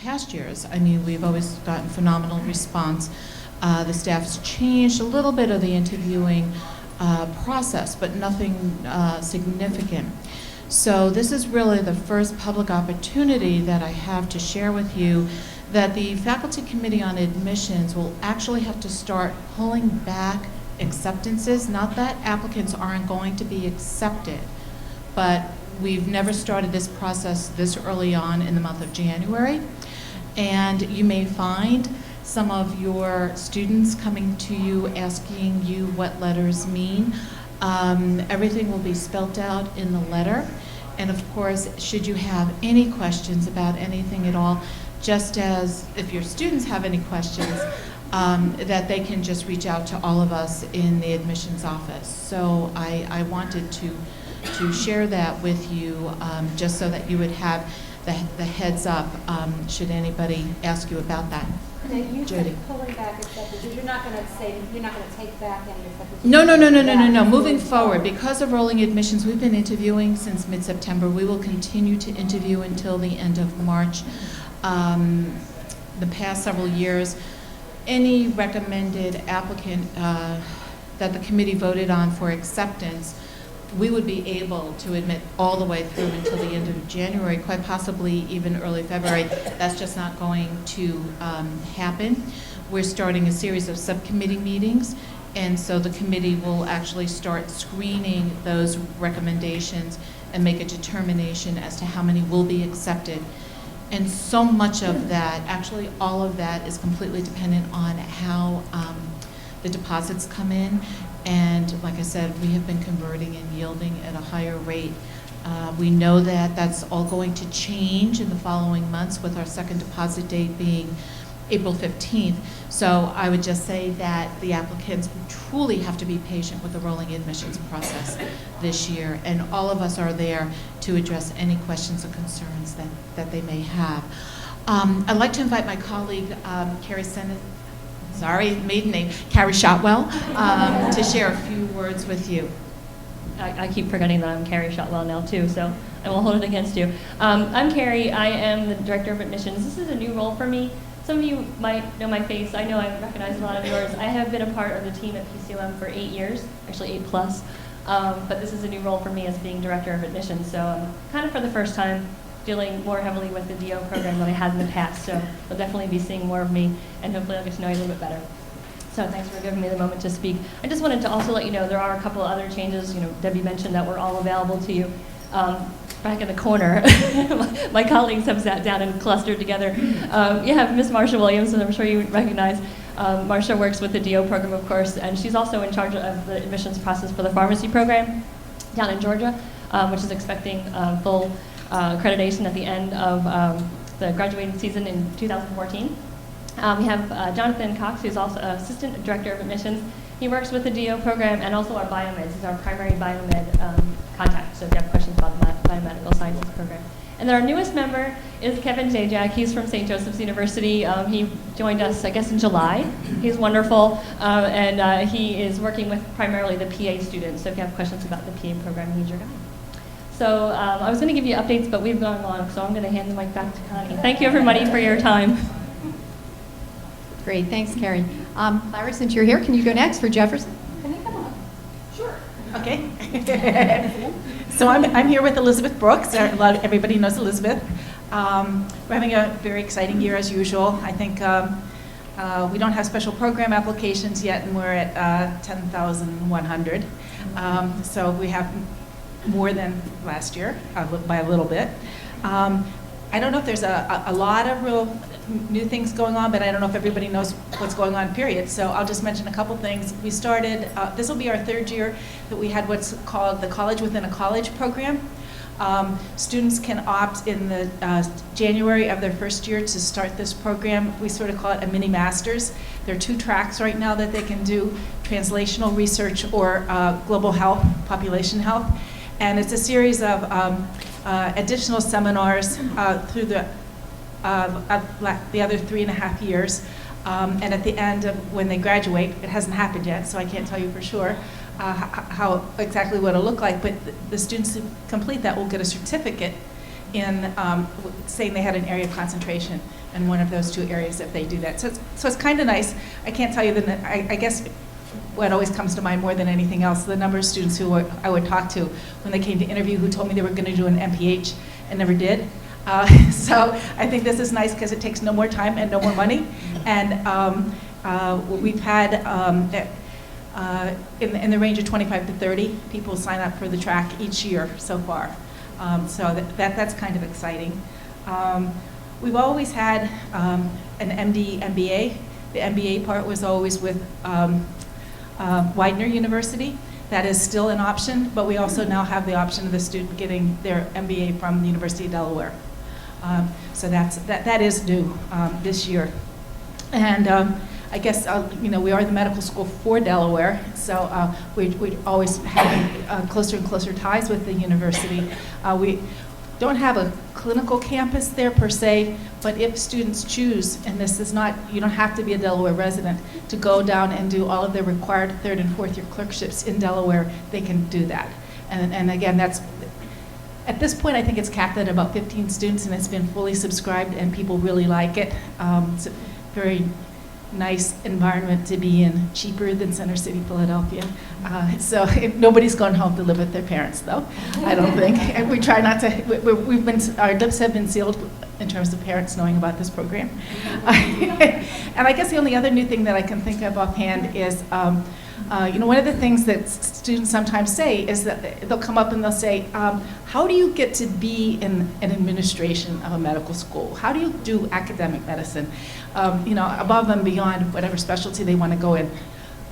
past years. I mean, we've always gotten phenomenal response. The staff's changed a little bit of the interviewing process, but nothing significant. So this is really the first public opportunity that I have to share with you that the Faculty Committee on Admissions will actually have to start pulling back acceptances. Not that applicants aren't going to be accepted, but we've never started this process this early on in the month of January. And you may find some of your students coming to you asking you what letters mean. Everything will be spelt out in the letter. And of course, should you have any questions about anything at all, just as if your students have any questions, that they can just reach out to all of us in the admissions office. So I wanted to share that with you, just so that you would have the heads up should anybody ask you about that. Now, you Jody. said pulling back acceptances. You're not going to say, you're not going to take back any acceptances? No. Moving forward, because of rolling admissions, we've been interviewing since mid-September. We will continue to interview until the end of March. The past several years, any recommended applicant that the committee voted on for acceptance, we would be able to admit all the way through until the end of January, quite possibly even early February. That's just not going to happen. We're starting a series of subcommittee meetings, and so the committee will actually start screening those recommendations and make a determination as to how many will be accepted. And so much of that, actually all of that, is completely dependent on how the deposits come in. And like I said, we have been converting and yielding at a higher rate. We know that that's all going to change in the following months, with our second deposit date being April 15th. So I would just say that the applicants truly have to be patient with the rolling admissions process this year. And all of us are there to address any questions or concerns that they may have. I'd like to invite my colleague, Carrie Sennett, maiden name, Carrie Shotwell, to share a few words with you. I keep forgetting that I'm Carrie Shotwell now too, so I won't hold it against you. I'm Carrie. I am the Director of Admissions. This is a new role for me. Some of you might know my face. I know I recognize a lot of yours. I have been a part of the team at PCOM for 8 years, actually 8+. But this is a new role for me as being Director of Admissions. So I'm kind of for the first time dealing more heavily with the DO program than I had in the past. So you'll definitely be seeing more of me, and hopefully I'll get to know you a little bit better. So thanks for giving me the moment to speak. I just wanted to also let you know there are a couple of other changes. You know, Debbie mentioned that we're all available to you. Back in the corner, my colleagues have sat down and clustered together. You have Miss Marsha Williams, and I'm sure you recognize. Marsha works with the DO program, of course, and she's also in charge of the admissions process for the pharmacy program down in Georgia, which is expecting full accreditation at the end of the graduating season in 2014. We have Jonathan Cox, who's also Assistant Director of Admissions. He works with the DO program and also our biomeds. He's our primary biomed contact, so if you have questions about the biomedical sciences program. And then our newest member is Kevin Zajac. He's from St. Joseph's University. He joined us, I guess, in July. He's wonderful, and he is working with primarily the PA students. So if you have questions about the PA program, he's your guy. So I was going to give you updates, but we've gone long, so I'm going to hand the mic back to Connie. Thank you, everybody, for your time. Great, thanks, Carrie. Larry, since you're here, can you go next for Jefferson? Can you come on? Sure. Okay. So I'm here with Elizabeth Brooks. Everybody knows Elizabeth. We're having a very exciting year as usual. I think we don't have special program applications yet, and we're at 10,100. So we have more than last year by a little bit. I don't know if there's a lot of real new things going on, but I don't know if everybody knows what's going on, period. So I'll just mention a couple things. We started, this will be our third year that we had what's called the College Within a College program. Students can opt in the January of their first year to start this program. We sort of call it a mini master's. There are 2 tracks right now that they can do: translational research or global health, population health. And it's a series of additional seminars through the other 3.5 years. And at the end of when they graduate, it hasn't happened yet, so I can't tell you for sure how exactly what it'll look like, but the students who complete that will get a certificate in saying they had an area of concentration. in one of those two areas if they do that. So it's kind of nice. I can't tell you that, I guess what always comes to mind more than anything else, the number of students who I would talk to when they came to interview who told me they were going to do an MPH and never did. So I think this is nice because it takes no more time and no more money. And we've had in the range of 25 to 30 people sign up for the track each year so far. So that's kind of exciting. We've always had an MD, MBA. The MBA part was always with Widener University. That is still an option, but we also now have the option of the student getting their MBA from the University of Delaware. So that is new this year. And I guess, we are the medical school for Delaware, so we're always having closer and closer ties with the university. We don't have a clinical campus there per se, but if students choose, and this is not, you don't have to be a Delaware resident, to go down and do all of their required third and fourth year clerkships in Delaware, they can do that. And again, that's, at this point, I think it's capped at about 15 students, and it's been fully subscribed, and people really like it. It's a very nice environment to be in, cheaper than Center City, Philadelphia. So nobody's gone home to live with their parents, though, I don't think. And we try not to, our lips have been sealed in terms of parents knowing about this program. And I guess the only other new thing that I can think of offhand is, one of the things that students sometimes say is that they'll come up and they'll say, how do you get to be in an administration of a medical school? How do you do academic medicine? Above and beyond whatever specialty they want to go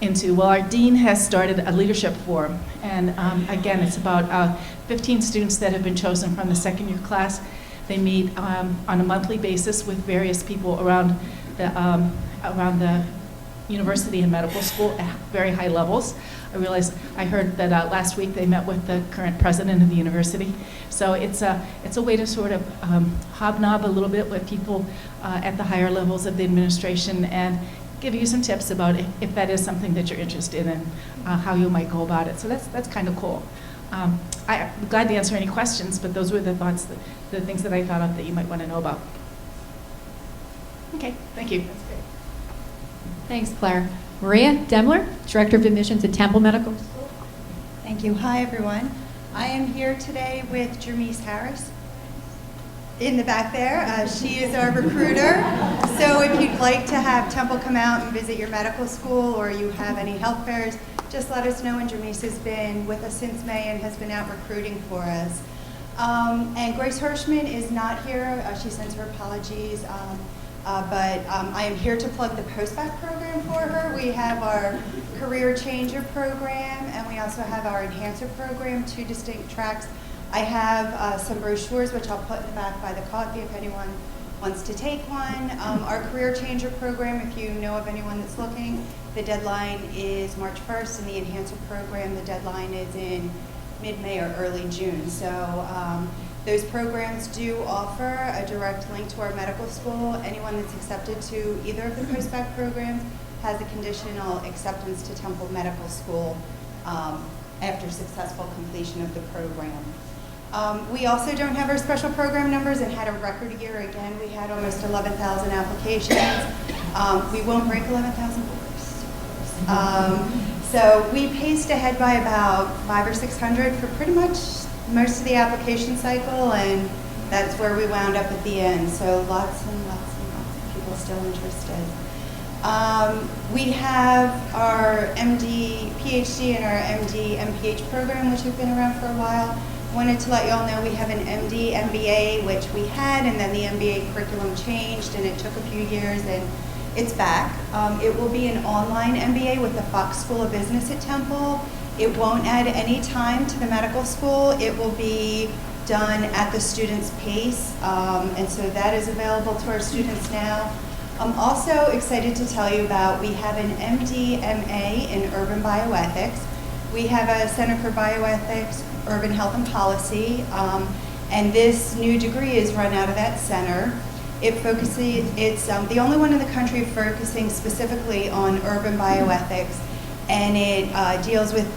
into. Well, our dean has started a leadership forum, and again, it's about 15 students that have been chosen from the second year class. They meet on a monthly basis with various people around the university and medical school at very high levels. I heard that last week they met with the current president of the university. So it's a way to sort of hobnob a little bit with people at the higher levels of the administration and give you some tips about if that is something that you're interested in, how you might go about it. So that's kind of cool. I'm glad to answer any questions, but those were the thoughts, the things that I thought of that you might want to know about. Okay, thank you. Thanks, Claire. Maria Demler, Director of Admissions at Temple Medical School. Thank you. Hi, everyone. I am here today with Jermise Harris in the back there. She is our recruiter. So if you'd like to have Temple come out and visit your medical school, or you have any health fairs, just let us know. And Jermise has been with us since May and has been out recruiting for us. And Grace Hirschman is not here. She sends her apologies. But I am here to plug the Postback program for her. We have our Career Changer program, and we also have our Enhancer program, two distinct tracks. I have some brochures, which I'll put in the back by the coffee if anyone wants to take one. Our Career Changer program, if you know of anyone that's looking, the deadline is March 1st, and the Enhancer program, the deadline is in mid-May or early June. So those programs do offer a direct link to our medical school. Anyone that's accepted to either of the Postback programs has a conditional acceptance to Temple Medical School after successful completion of the program. We also don't have our special program numbers and had a record year. Again, we had almost 11,000 applications. We won't break 11,000 borders. So we paced ahead by about 500 or 600 for pretty much most of the application cycle, and that's where we wound up at the end. So lots and lots and lots of people still interested. We have our MD, PhD, and our MD, MPH program, which have been around for a while. Wanted to let you all know we have an MD, MBA, which we had, and then the MBA curriculum changed, and it took a few years, and it's back. It will be an online MBA with the Fox School of Business at Temple. It won't add any time to the medical school. It will be done at the student's pace, and so that is available to our students now. I'm also excited to tell you about, we have an MD, MA in Urban Bioethics. We have a Center for Bioethics, Urban Health and Policy, and this new degree is run out of that center. It's the only one in the country focusing specifically on urban bioethics, and it deals with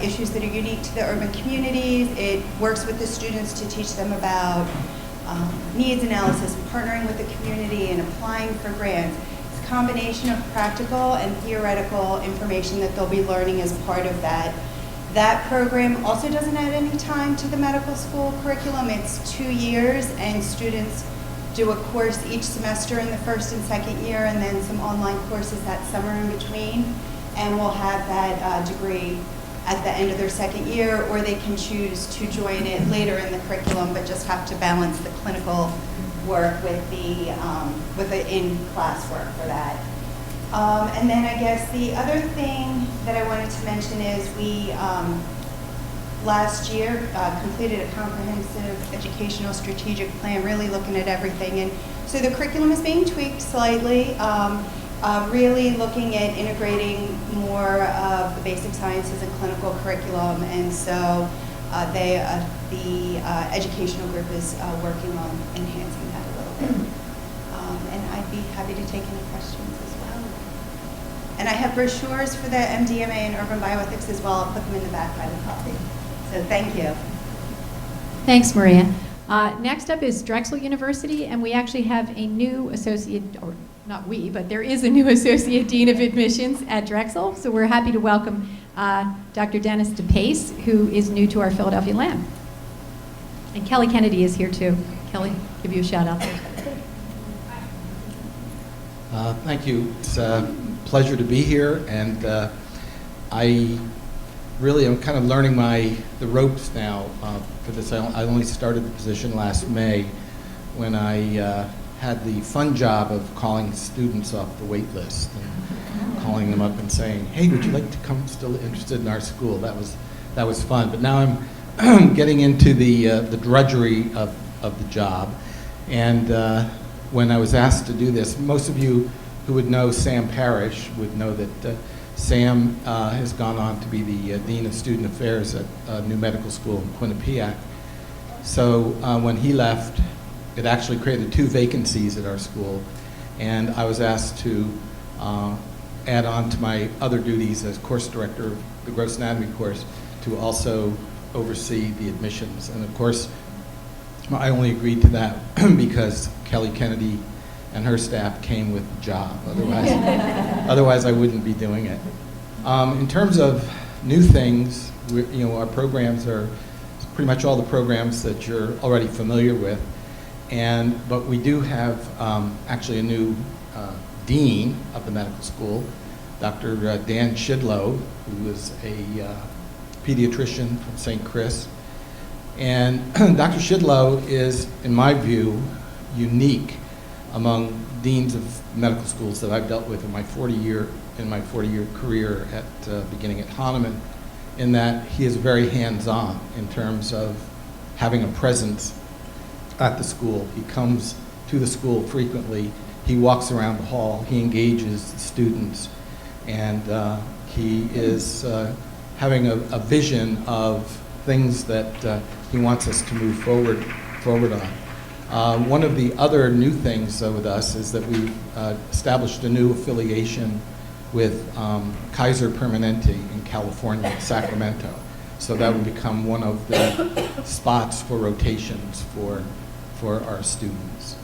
issues that are unique to the urban communities. It works with the students to teach them about needs analysis, partnering with the community, and applying for grants. It's a combination of practical and theoretical information that they'll be learning as part of that. That program also doesn't add any time to the medical school curriculum. It's 2 years, and students do a course each semester in the first and second year, and then some online courses that summer in between, and will have that degree at the end of their second year, or they can choose to join it later in the curriculum, but just have to balance the clinical work with the in-class work for that. And then I guess the other thing that I wanted to mention is we last year completed a comprehensive educational strategic plan, really looking at everything. And so the curriculum is being tweaked slightly, really looking at integrating more of the basic sciences and clinical curriculum. And so the educational group is working on enhancing that a little bit. And I'd be happy to take any questions as well. And I have brochures for the Mdma and urban bioethics as well. I'll put them in the back by the copy. So thank you. Thanks, Maria. Next up is Drexel University, and we actually have a new associate, or not we, but there is a new associate dean of admissions at Drexel. So we're happy to welcome Dr. Dennis DePace, who is new to our Philadelphia lab. And Kelly Kennedy is here too. Kelly, give you a shout out there. Thank you. It's a pleasure to be here, and I really am kind of learning the ropes now for this. I only started the position last May when I had the fun job of calling students off the wait list and calling them up and saying, "Hey, would you like to come? Still interested in our school?" That was fun. But now I'm getting into the drudgery of the job, and when I was asked to do this, most of you who would know Sam Parrish would know that Sam has gone on to be the Dean of Student Affairs at New Medical School in Quinnipiac. So when he left, it actually created 2 vacancies at our school, and I was asked to add on to my other duties as course director of the gross anatomy course to also oversee the admissions. And of course, I only agreed to that because Kelly Kennedy and her staff came with the job. Otherwise I wouldn't be doing it. In terms of new things, our programs are pretty much all the programs that you're already familiar with, but we do have actually a new dean of the medical school, Dr. Dan Shidlow, who is a pediatrician from St. Chris. And Dr. Shidlow is, in my view, unique among deans of medical schools that I've dealt with in my 40-year career beginning at Hahnemann, in that he is very hands-on in terms of having a presence at the school. He comes to the school frequently. He walks around the hall. He engages the students, and he is having a vision of things that he wants us to move forward on. One of the other new things with us is that we established a new affiliation with Kaiser Permanente in California, Sacramento. So that will become one of the spots for rotations for our students.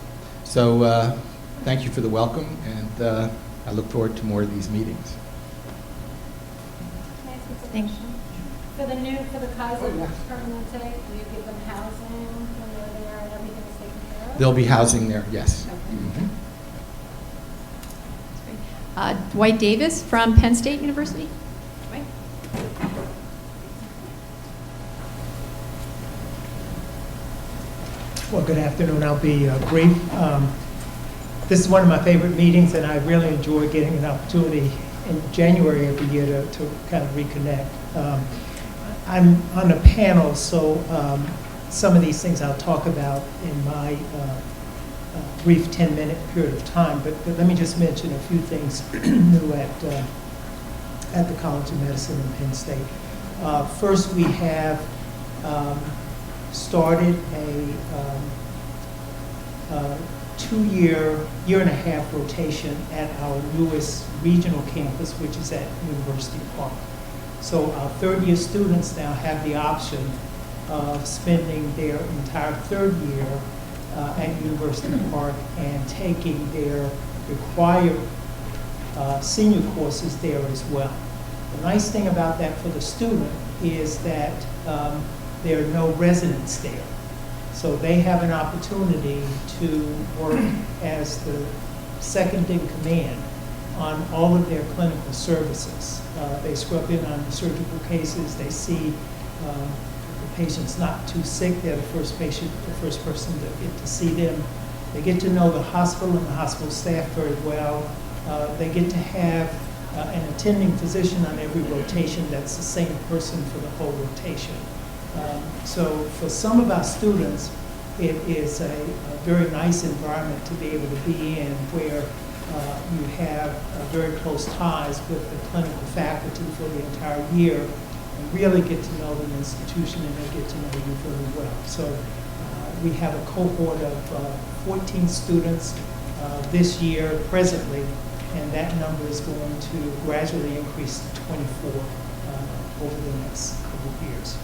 So thank you for the welcome, and I look forward to more of these meetings. Can I ask you a Thank you. question? For the Kaiser Permanente, do you give them housing when they're there and everything is taken care of? There'll be housing there, yes. Okay. Mhm. Dwight Davis from Penn State University. Dwight? Well, good afternoon. I'll be brief. This is one of my favorite meetings, and I really enjoy getting an opportunity in January every year to kind of reconnect. I'm on a panel, so some of these things I'll talk about in my brief 10-minute period of time, but let me just mention a few things new at the College of Medicine in Penn State. First, we have started a 2-year-and-a-half rotation at our newest regional campus, which is at University Park. So our third-year students now have the option of spending their entire third year at University Park and taking their required senior courses there as well. The nice thing about that for the student is that there are no residents there. So they have an opportunity to work as the second in command on all of their clinical services. They scrub in on the surgical cases. They see the patient's not too sick. They're the first patient, the first person to get to see them. They get to know the hospital and the hospital staff very well. They get to have an attending physician on every rotation that's the same person for the whole rotation. So for some of our students, it is a very nice environment to be able to be in where you have very close ties with the clinical faculty for the entire year and really get to know the institution and they get to know you very well. So we have a cohort of 14 students this year presently, and that number is going to gradually increase to 24 over the next couple of years.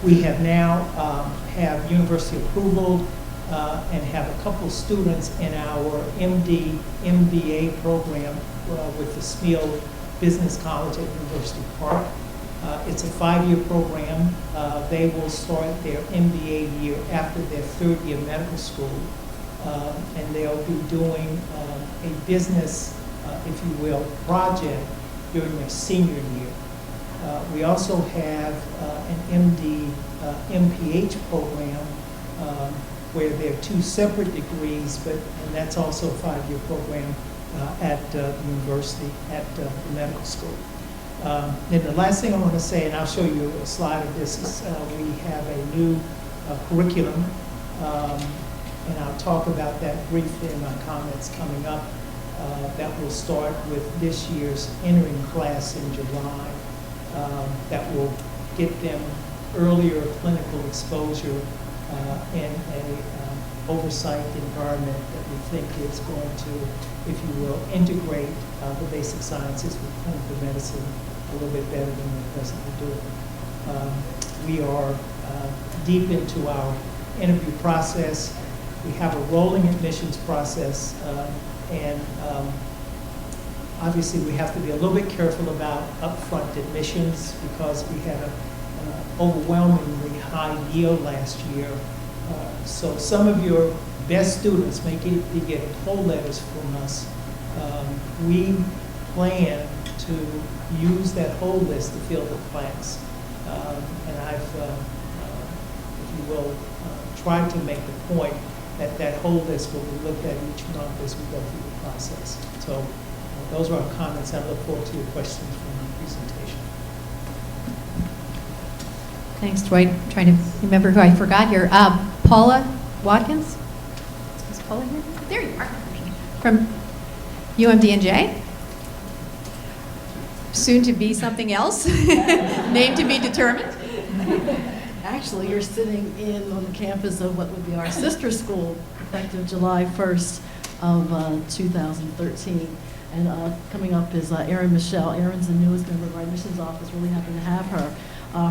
We have now have university approval and have a couple of students in our MBA program with the Smeal Business College at University Park. It's a 5-year program. They will start their MBA year after their 3rd year medical school, and they'll be doing a business, if you will, project during their senior year. We also have an MPH program where there are 2 separate degrees, and that's also a 5-year program at the university, at the medical school. And the last thing I want to say, and I'll show you a slide of this, is we have a new curriculum, and I'll talk about that briefly in my comments coming up. That will start with this year's entering class in July. That will get them earlier clinical exposure in an oversight environment that we think is going to, if you will, integrate the basic sciences with clinical medicine a little bit better than we're presently doing. We are deep into our interview process. We have a rolling admissions process, and obviously we have to be a little bit careful about upfront admissions because we had an overwhelmingly high yield last year. So some of your best students may get whole letters from us. We plan to use that whole list to fill the blanks. And I've, if you will, tried to make the point that that whole list will be looked at each month as we go through the process. So those are our comments. I look forward to your questions from my presentation. Thanks, Dwight. I'm trying to remember who I forgot here. Paula Watkins? Is Paula here? There you are. From UMD&J. Soon to be something else. Name to be determined. Actually, you're sitting in on the campus of what would be our sister school, effective July 1st of 2013. And coming up is Erin Michelle. Erin's the newest member of our admissions office. Really happy to have her.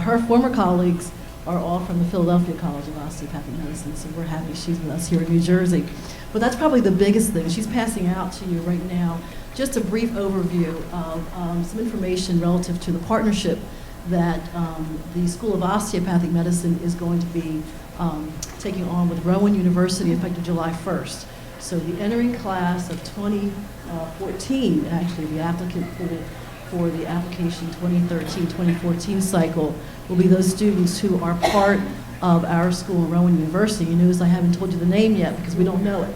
Her former colleagues are all from the Philadelphia College of Osteopathic Medicine, so we're happy she's with us here in New Jersey. But that's probably the biggest thing. She's passing out to you right now just a brief overview of some information relative to the partnership that the School of Osteopathic Medicine is going to be taking on with Rowan University effective July 1st. So the entering class of 2014, actually the applicant pool for the application 2013-2014 cycle will be those students who are part of our school at Rowan University. You notice I haven't told you the name yet because we don't know it.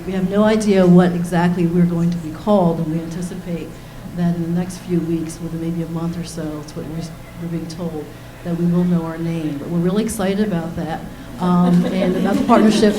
We have no idea what exactly we're going to be called, and we anticipate that in the next few weeks, within maybe a month or so, it's what we're being told, that we will know our name. But we're really excited about that and about the partnership.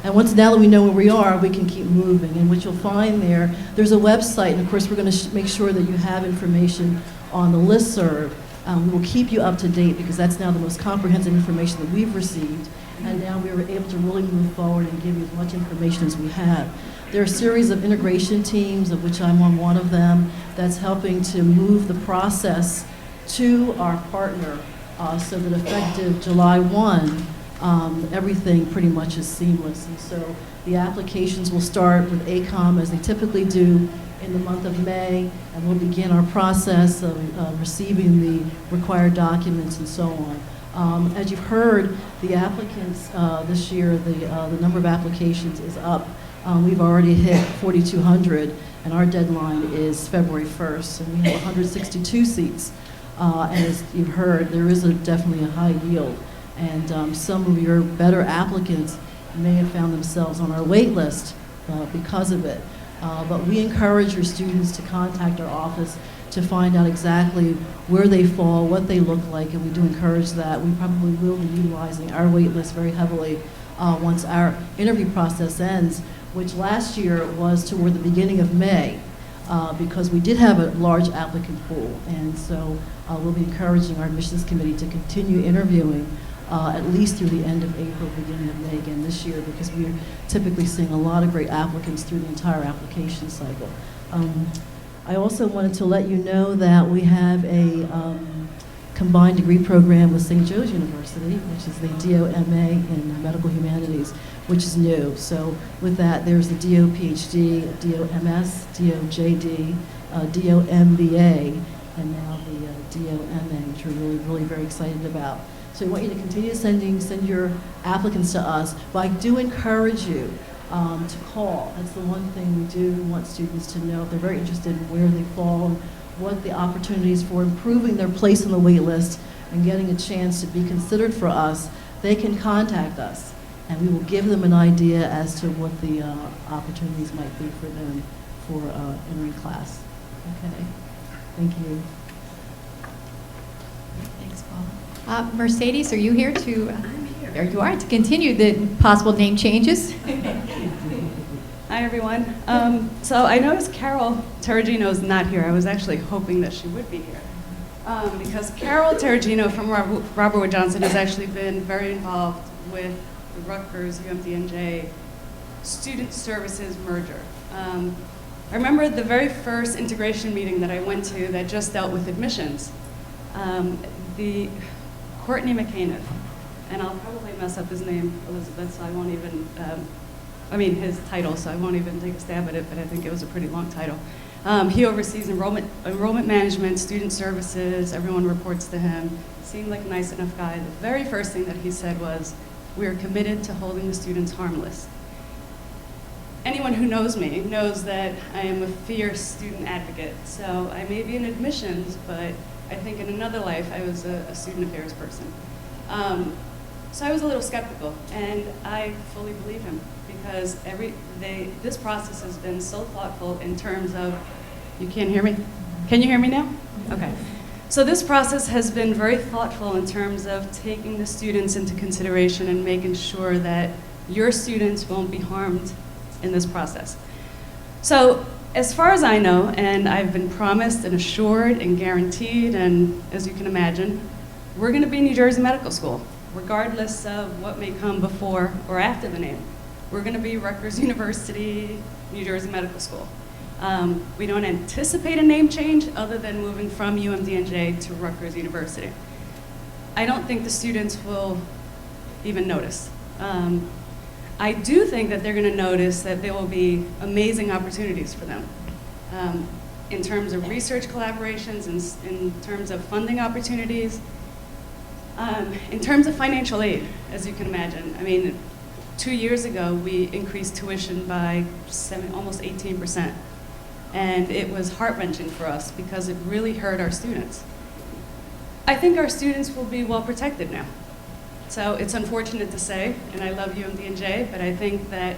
And once now that we know where we are, we can keep moving. And what you'll find there's a website, and of course we're going to make sure that you have information on the listserv. We will keep you up to date because that's now the most comprehensive information that we've received. And now we were able to really move forward and give you as much information as we have. There are a series of integration teams, of which I'm on one of them, that's helping to move the process to our partner so that effective July 1, everything pretty much is seamless. And so the applications will start with ACOM as they typically do in the month of May, and we'll begin our process of receiving the required documents and so on. As you've heard, the applicants this year, the number of applications is up. We've already hit 4,200, and our deadline is February 1st, and we have 162 seats. And as you've heard, there is definitely a high yield, and some of your better applicants may have found themselves on our wait list because of it. But we encourage your students to contact our office to find out exactly where they fall, what they look like, and we do encourage that. We probably will be utilizing our wait list very heavily once our interview process ends, which last year was toward the beginning of May, because we did have a large applicant pool. And so we'll be encouraging our admissions committee to continue interviewing at least through the end of April, beginning of May again this year, because we're typically seeing a lot of great applicants through the entire application cycle. I also wanted to let you know that we have a combined degree program with St. Joe's University, which is the DOMA in Medical Humanities, which is new. So with that, there's the DO PhD, DOMS, DOJD, DOMBA, and now the DOMA, which we're really very excited about. So we want you to continue send your applicants to us, but I do encourage you to call. That's the one thing we do want students to know if they're very interested in where they fall, and what the opportunities for improving their place on the wait list and getting a chance to be considered for us. They can contact us, and we will give them an idea as to what the opportunities might be for them for entering class. Okay, thank you. Thanks, Paula. Mercedes, are you here to? I'm here. There you are, to continue the possible name changes. Hi, everyone. So I noticed Carol Terragino is not here. I was actually hoping that she would be here. Because Carol Terragino from Robert Wood Johnson has actually been very involved with the Rutgers UMDNJ Student Services merger. I remember the very first integration meeting that I went to that just dealt with admissions. The Courtney McCainiff, and I'll probably mess up his name, Elizabeth, so I won't even, his title, so I won't even take a stab at it, but I think it was a pretty long title. He oversees enrollment management, student services, everyone reports to him. Seemed like a nice enough guy. The very first thing that he said was, we are committed to holding the students harmless. Anyone who knows me knows that I am a fierce student advocate. So I may be in admissions, but I think in another life I was a student affairs person. So I was a little skeptical, and I fully believe him, because this process has been so thoughtful in terms of, you can't hear me? Can you hear me now? Okay. So this process has been very thoughtful in terms of taking the students into consideration and making sure that your students won't be harmed in this process. So as far as I know, and I've been promised and assured and guaranteed, and as you can imagine, we're going to be New Jersey Medical School, regardless of what may come before or after the name. We're going to be Rutgers University, New Jersey Medical School. We don't anticipate a name change other than moving from UMDNJ to Rutgers University. I don't think the students will even notice. I do think that they're going to notice that there will be amazing opportunities for them in terms of research collaborations, in terms of funding opportunities, in terms of financial aid, as you can imagine. I mean, 2 years ago, we increased tuition by almost 18%. And it was heart-wrenching for us because it really hurt our students. I think our students will be well protected now. So it's unfortunate to say, and I love UMDNJ, but I think that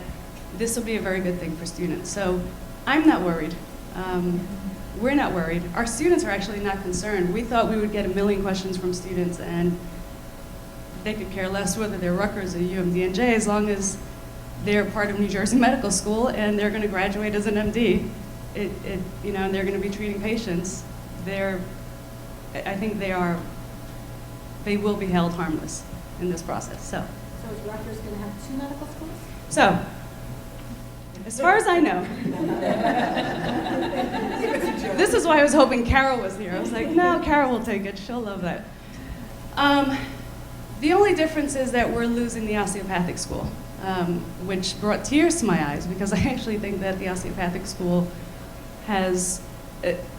this will be a very good thing for students. So I'm not worried. We're not worried. Our students are actually not concerned. We thought we would get 1 million questions from students, and they could care less whether they're Rutgers or UMDNJ as long as they're part of New Jersey Medical School and they're going to graduate as an MD. And they're going to be treating patients. I think they will be held harmless in this process. So is Rutgers going to have 2 medical schools? So, as far as I know, this is why I was hoping Carol was here. I was like, no, Carol will take it. She'll love that. The only difference is that we're losing the osteopathic school, which brought tears to my eyes because I actually think that the osteopathic school has,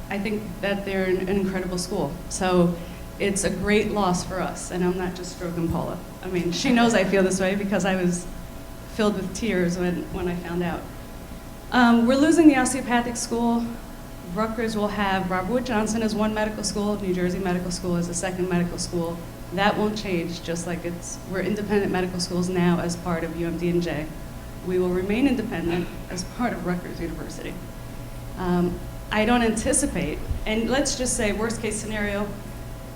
I think that they're an incredible school. So it's a great loss for us, and I'm not just stroking Paula. I mean, she knows I feel this way because I was filled with tears when I found out. We're losing the osteopathic school. Rutgers will have Robert Wood Johnson as one medical school, New Jersey Medical School as a second medical school. That won't change, just like we're independent medical schools now as part of UMD&J. We will remain independent as part of Rutgers University. I don't anticipate, and let's just say worst case scenario,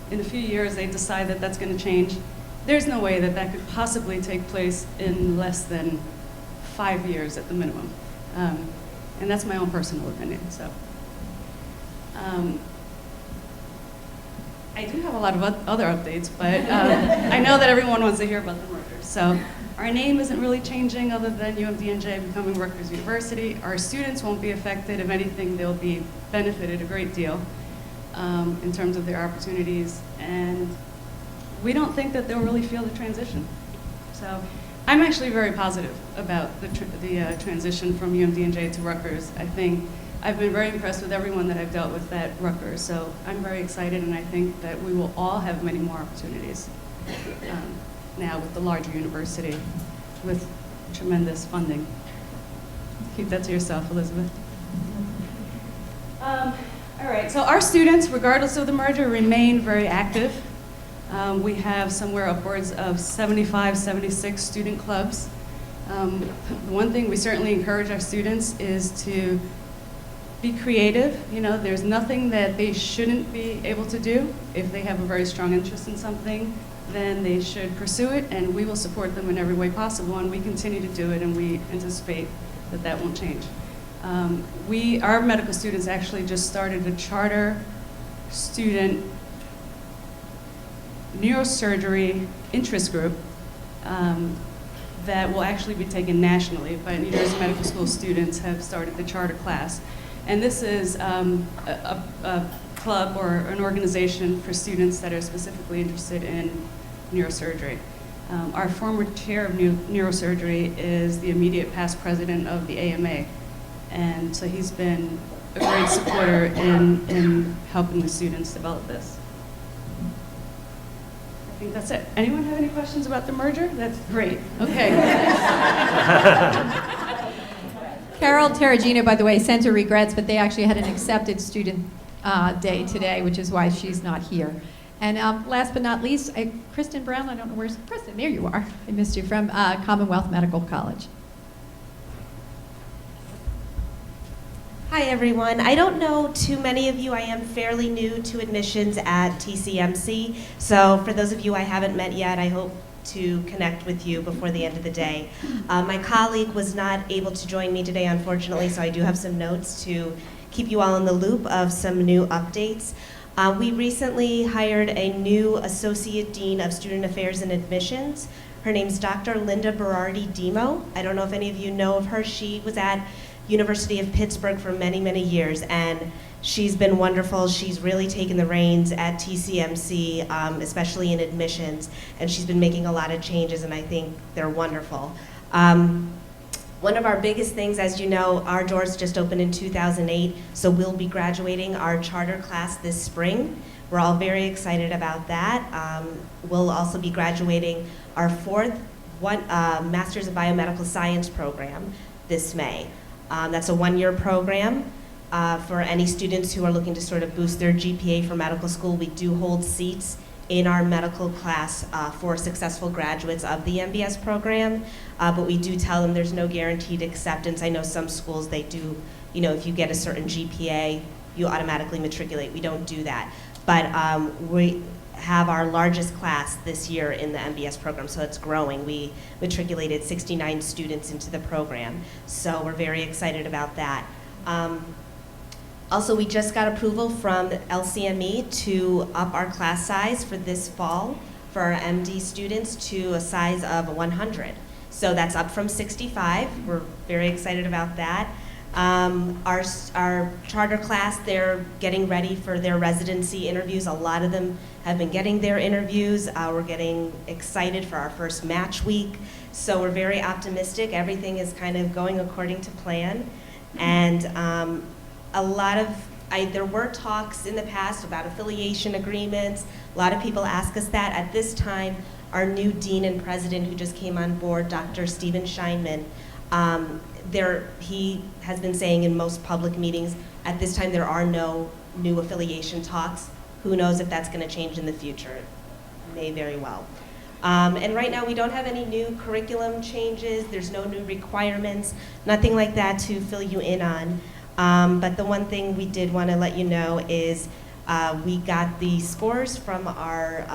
in a few years they decide that that's going to change. There's no way that that could possibly take place in less than 5 years at the minimum. And that's my own personal opinion. So, I do have a lot of other updates, but I know that everyone wants to hear about the merger. So our name isn't really changing other than UMD&J becoming Rutgers University. Our students won't be affected. If anything, they'll be benefited a great deal in terms of their opportunities. And we don't think that they'll really feel the transition. So I'm actually very positive about the transition from UMD&J to Rutgers. I think I've been very impressed with everyone that I've dealt with at Rutgers, so I'm very excited, and I think that we will all have many more opportunities now with the larger university, with tremendous funding. Keep that to yourself, Elizabeth. All right, so our students, regardless of the merger, remain very active. We have somewhere upwards of 75, 76 student clubs. One thing we certainly encourage our students is to be creative. You know, there's nothing that they shouldn't be able to do. If they have a very strong interest in something, then they should pursue it, and we will support them in every way possible, and we continue to do it, and we anticipate that that won't change. Our medical students actually just started a charter student neurosurgery interest group that will actually be taken nationally, but New Jersey Medical School students have started the charter class. And this is a club or an organization for students that are specifically interested in neurosurgery. Our former chair of neurosurgery is the immediate past president of the AMA. And so he's been a great supporter in helping the students develop this. I think that's it. Anyone have any questions about the merger? That's great. Okay. Carol Terragino, by the way, sent her regrets, but they actually had an accepted student day today, which is why she's not here. And last but not least, Kristen Brown, I don't know where's Kristen, there you are. I missed you, from Commonwealth Medical College. Hi everyone. I don't know too many of you. I am fairly new to admissions at TCMC. So for those of you I haven't met yet, I hope to connect with you before the end of the day. My colleague was not able to join me today, unfortunately, so I do have some notes to keep you all in the loop of some new updates. We recently hired a new Associate Dean of Student Affairs and Admissions. Her name's Dr. Linda Berardi-Demo. I don't know if any of you know of her. She was at University of Pittsburgh for many, many years, and she's been wonderful. She's really taken the reins at TCMC, especially in admissions, and she's been making a lot of changes, and I think they're wonderful. One of our biggest things, as you know, our doors just opened in 2008, so we'll be graduating our charter class this spring. We're all very excited about that. We'll also be graduating our fourth Masters of Biomedical Science program this May. That's a one-year program for any students who are looking to sort of boost their GPA for medical school. We do hold seats in our medical class for successful graduates of the MBS program, but we do tell them there's no guaranteed acceptance. I know some schools, they do, you know, if you get a certain GPA, you automatically matriculate. We don't do that. But we have our largest class this year in the MBS program, so it's growing. We matriculated 69 students into the program, so we're very excited about that. Also, we just got approval from LCME to up our class size for this fall for our MD students to a size of 100. So that's up from 65. We're very excited about that. Our charter class, they're getting ready for their residency interviews. A lot of them have been getting their interviews. We're getting excited for our first match week. So we're very optimistic. Everything is kind of going according to plan. And there were talks in the past about affiliation agreements. A lot of people ask us that. At this time, our new dean and president who just came on board, Dr. Stephen Scheinman, he has been saying in most public meetings, at this time there are no new affiliation talks. Who knows if that's going to change in the future? It may very well. And right now we don't have any new curriculum changes. There's no new requirements, nothing like that to fill you in on. But the one thing we did want to let you know is we got the scores from our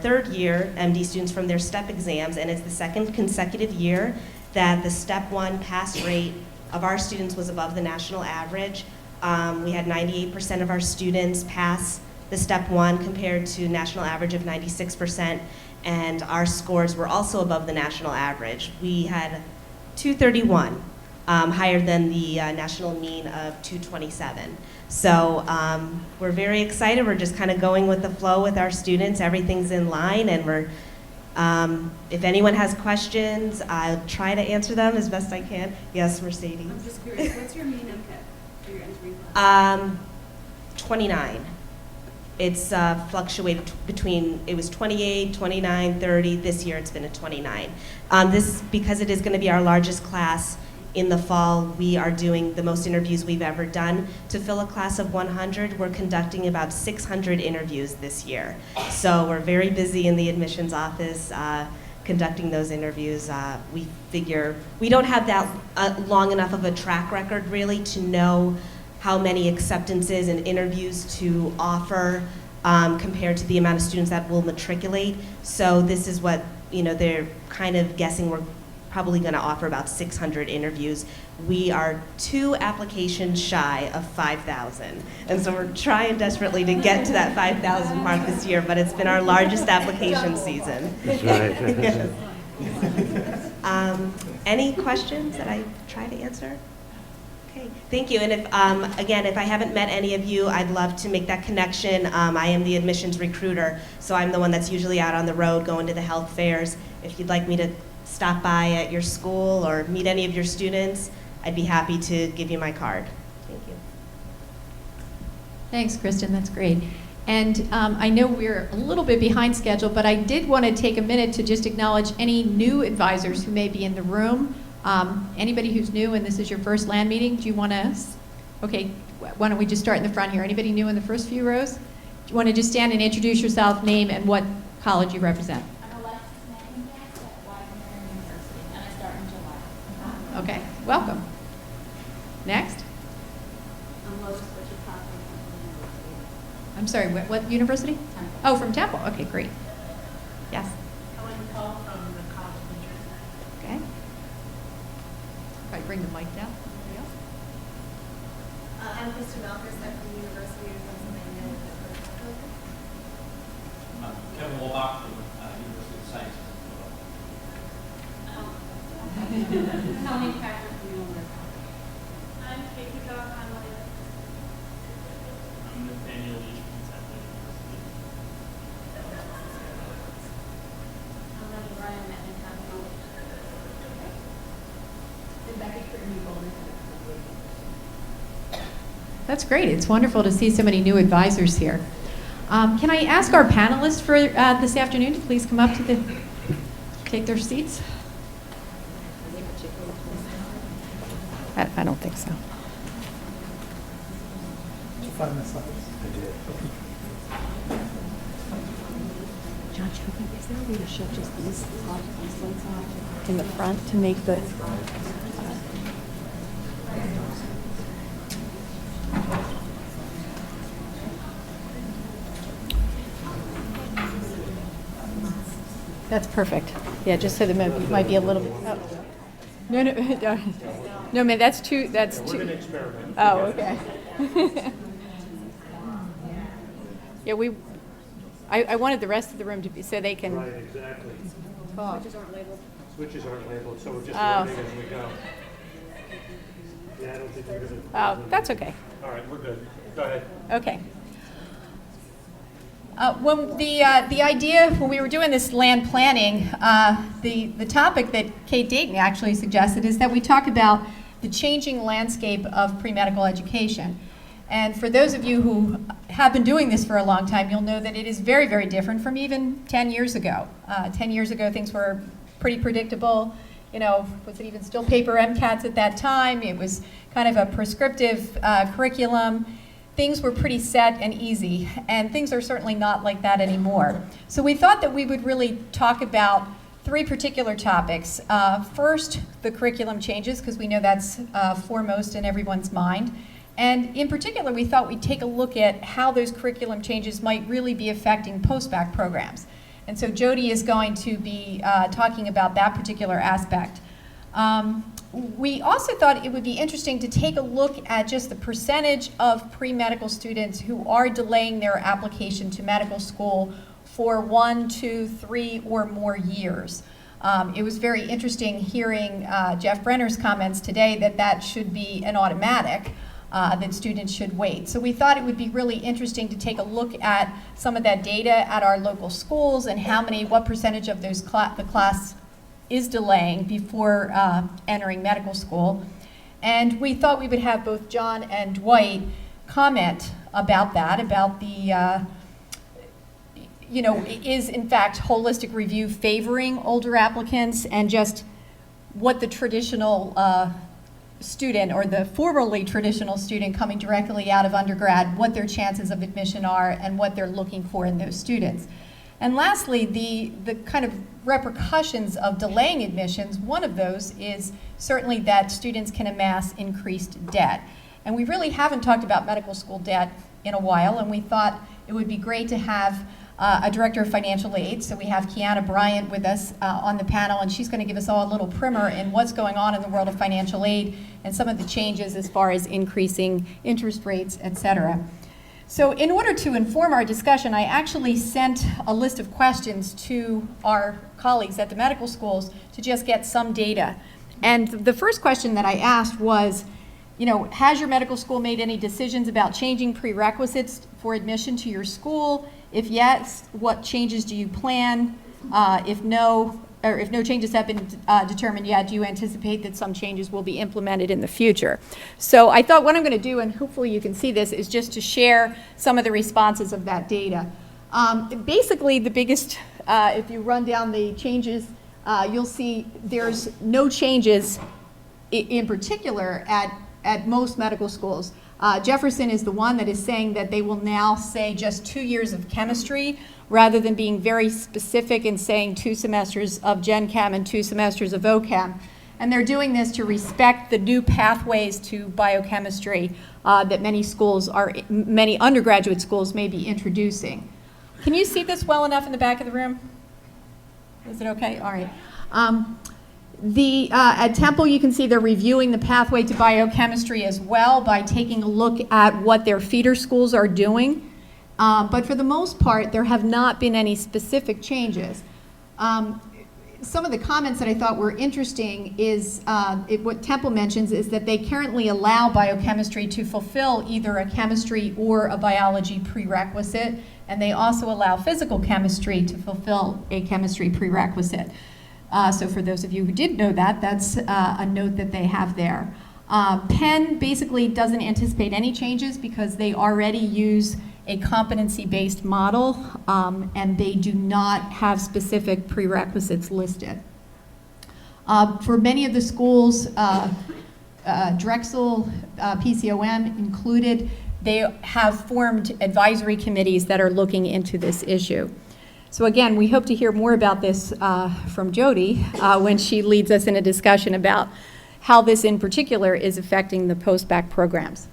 third year MD students from their STEP exams, and it's the second consecutive year that the Step 1 pass rate of our students was above the national average. We had 98% of our students pass the Step 1 compared to national average of 96%, and our scores were also above the national average. We had 231, higher than the national mean of 227. So we're very excited. We're just kind of going with the flow with our students. Everything's in line, and we're if anyone has questions, I'll try to answer them as best I can. Yes, Mercedes. I'm just curious, what's your mean Mcat for your entry class? 29. It's fluctuated between, it was 28, 29, 30. This year it's been a 29. Because it is going to be our largest class in the fall, we are doing the most interviews we've ever done. To fill a class of 100, we're conducting about 600 interviews this year. So we're very busy in the admissions office conducting those interviews. We figure we don't have that long enough of a track record really to know how many acceptances and interviews to offer compared to the amount of students that will matriculate. So this is what, they're kind of guessing we're probably going to offer about 600 interviews. We are 2 applications shy of 5,000. And so we're trying desperately to get to that 5,000 mark this year, but it's been our largest application season. That's right. Any questions that I try to answer? Okay, thank you. And if, again, if I haven't met any of you, I'd love to make that connection. I am the admissions recruiter, so I'm the one that's usually out on the road going to the health fairs. If you'd like me to stop by at your school or meet any of your students, I'd be happy to give you my card. Thank you. Thanks, Kristen. That's great. And I know we're a little bit behind schedule, but I did want to take a minute to just acknowledge any new advisors who may be in the room. Anybody who's new and this is your first land meeting, do you want to? Okay, why don't we just start in the front here? Anybody new in the first few rows? Do you want to just stand and introduce yourself, name, and what college you represent? Okay, welcome. Next. I'm sorry, what university? Temple. Oh, from Temple. Okay, great. Yes. Okay. Probably bring the mic down. I'm Kristen Malkers. I'm from the University of Pennsylvania. Kevin Wolbach from University of Science. Colleen Patrick from New York. I'm Katie Dock. I'm Nathaniel Lee from Temple University. I'm Ryan at Newcastle. And Becky Curtin. That's great. It's wonderful to see so many new advisors here. Can I ask our panelists for this afternoon to please come up to take their seats? I don't think so. Did you find the slides? I did. John, is there a way to show just these slides off in the front to make the... That's perfect. Yeah, just so the might be a little bit... Oh. No, man, that's too... We're going to experiment. Oh, okay. Yeah, I wanted the rest of the room to be, so they can... Right, exactly. Talk. Switches aren't labeled, so we're just learning as we go. Yeah, I don't think we're going to. Oh, that's okay. All right, we're good. Go ahead. Okay. When the idea, when we were doing this land planning, the topic that Kate Dayton actually suggested is that we talk about the changing landscape of pre-medical education. And for those of you who have been doing this for a long time, you'll know that it is very, very different from even 10 years ago. 10 years ago, things were pretty predictable. You know, was it even still paper Mcats at that time? It was kind of a prescriptive curriculum. Things were pretty set and easy, and things are certainly not like that anymore. So we thought that we would really talk about three particular topics. First, the curriculum changes, because we know that's foremost in everyone's mind. And in particular, we thought we'd take a look at how those curriculum changes might really be affecting postback programs. And so Jody is going to be talking about that particular aspect. We also thought it would be interesting to take a look at just the percentage of pre-medical students who are delaying their application to medical school for 1, 2, 3, or more years. It was very interesting hearing Jeff Brenner's comments today that that should be an automatic, that students should wait. So we thought it would be really interesting to take a look at some of that data at our local schools and what percentage of those the class is delaying before entering medical school. And we thought we would have both John and Dwight comment about that, about the, is in fact holistic review favoring older applicants, and just what the traditional student, or the formerly traditional student coming directly out of undergrad, what their chances of admission are and what they're looking for in those students. And lastly, the kind of repercussions of delaying admissions, one of those is certainly that students can amass increased debt. And we really haven't talked about medical school debt in a while, and we thought it would be great to have a director of financial aid. So we have Kiana Bryant with us on the panel, and she's going to give us all a little primer in what's going on in the world of financial aid and some of the changes as far as increasing interest rates, et cetera. So in order to inform our discussion, I actually sent a list of questions to our colleagues at the medical schools to just get some data. And the first question that I asked was, has your medical school made any decisions about changing prerequisites for admission to your school? If yes, what changes do you plan? If no changes have been determined yet, do you anticipate that some changes will be implemented in the future? So I thought what I'm going to do, and hopefully you can see this, is just to share some of the responses of that data. Basically, the biggest, if you run down the changes, you'll see there's no changes in particular at most medical schools. Jefferson is the one that is saying that they will now say just 2 years of chemistry, rather than being very specific and saying 2 semesters of Gen Chem and 2 semesters of OChem. And they're doing this to respect the new pathways to biochemistry that many undergraduate schools may be introducing. Can you see this well enough in the back of the room? Is it okay? All right. At Temple, you can see they're reviewing the pathway to biochemistry as well by taking a look at what their feeder schools are doing. But for the most part, there have not been any specific changes. Some of the comments that I thought were interesting is what Temple mentions is that they currently allow biochemistry to fulfill either a chemistry or a biology prerequisite, and they also allow physical chemistry to fulfill a chemistry prerequisite. So for those of you who didn't know that, that's a note that they have there. Penn basically doesn't anticipate any changes because they already use a competency-based model, and they do not have specific prerequisites listed. For many of the schools, Drexel, PCOM included, they have formed advisory committees that are looking into this issue. So again, we hope to hear more about this from Jody when she leads us in a discussion about how this in particular is affecting the postback programs.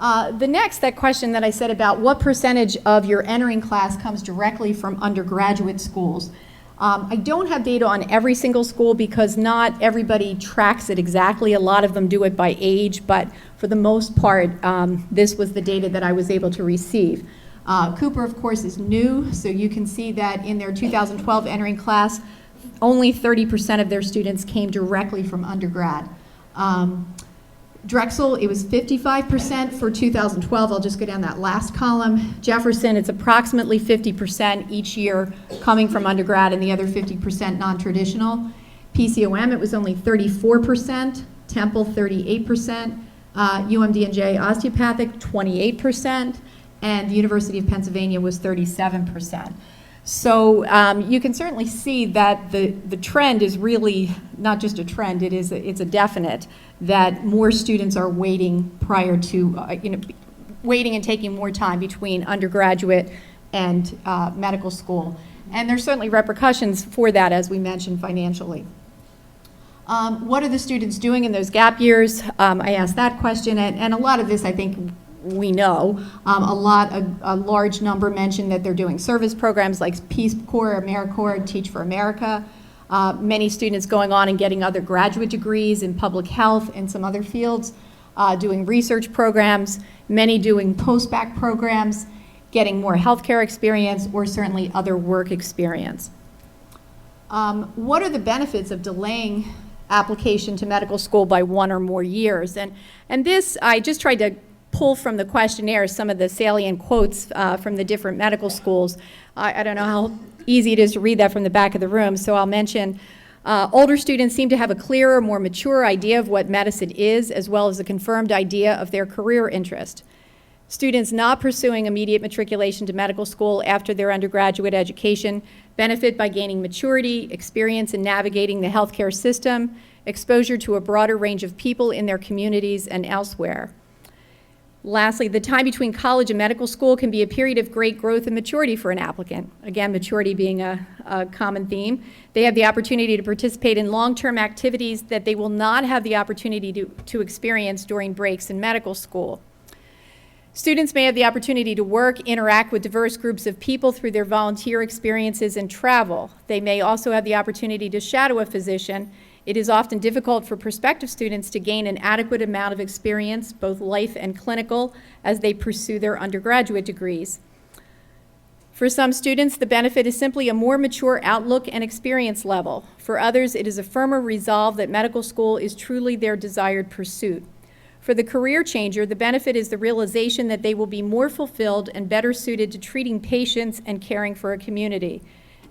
That question that I said about what percentage of your entering class comes directly from undergraduate schools. I don't have data on every single school because not everybody tracks it exactly. A lot of them do it by age, but for the most part, this was the data that I was able to receive. Cooper, of course, is new, so you can see that in their 2012 entering class, only 30% of their students came directly from undergrad. Drexel, it was 55% for 2012. I'll just go down that last column. Jefferson, it's approximately 50% each year coming from undergrad and the other 50% non-traditional. PCOM, it was only 34%. Temple, 38%. UMD&J osteopathic, 28%. And the University of Pennsylvania was 37%. So you can certainly see that the trend is really not just a trend, it's a definite, that more students are waiting prior to, waiting and taking more time between undergraduate and medical school. And there's certainly repercussions for that, as we mentioned, financially. What are the students doing in those gap years? I asked that question, and a lot of this I think we know. A large number mentioned that they're doing service programs like Peace Corps, AmeriCorps, Teach for America. Many students going on and getting other graduate degrees in public health and some other fields, doing research programs, many doing postback programs, getting more healthcare experience, or certainly other work experience. What are the benefits of delaying application to medical school by 1 or more years? And this, I just tried to pull from the questionnaire some of the salient quotes from the different medical schools. I don't know how easy it is to read that from the back of the room, so I'll mention older students seem to have a clearer, more mature idea of what medicine is, as well as a confirmed idea of their career interest. Students not pursuing immediate matriculation to medical school after their undergraduate education benefit by gaining maturity, experience in navigating the healthcare system, exposure to a broader range of people in their communities and elsewhere. Lastly, the time between college and medical school can be a period of great growth and maturity for an applicant. Again, maturity being a common theme. They have the opportunity to participate in long-term activities that they will not have the opportunity to experience during breaks in medical school. Students may have the opportunity to work, interact with diverse groups of people through their volunteer experiences and travel. They may also have the opportunity to shadow a physician. It is often difficult for prospective students to gain an adequate amount of experience, both life and clinical, as they pursue their undergraduate degrees. For some students, the benefit is simply a more mature outlook and experience level. For others, it is a firmer resolve that medical school is truly their desired pursuit. For the career changer, the benefit is the realization that they will be more fulfilled and better suited to treating patients and caring for a community.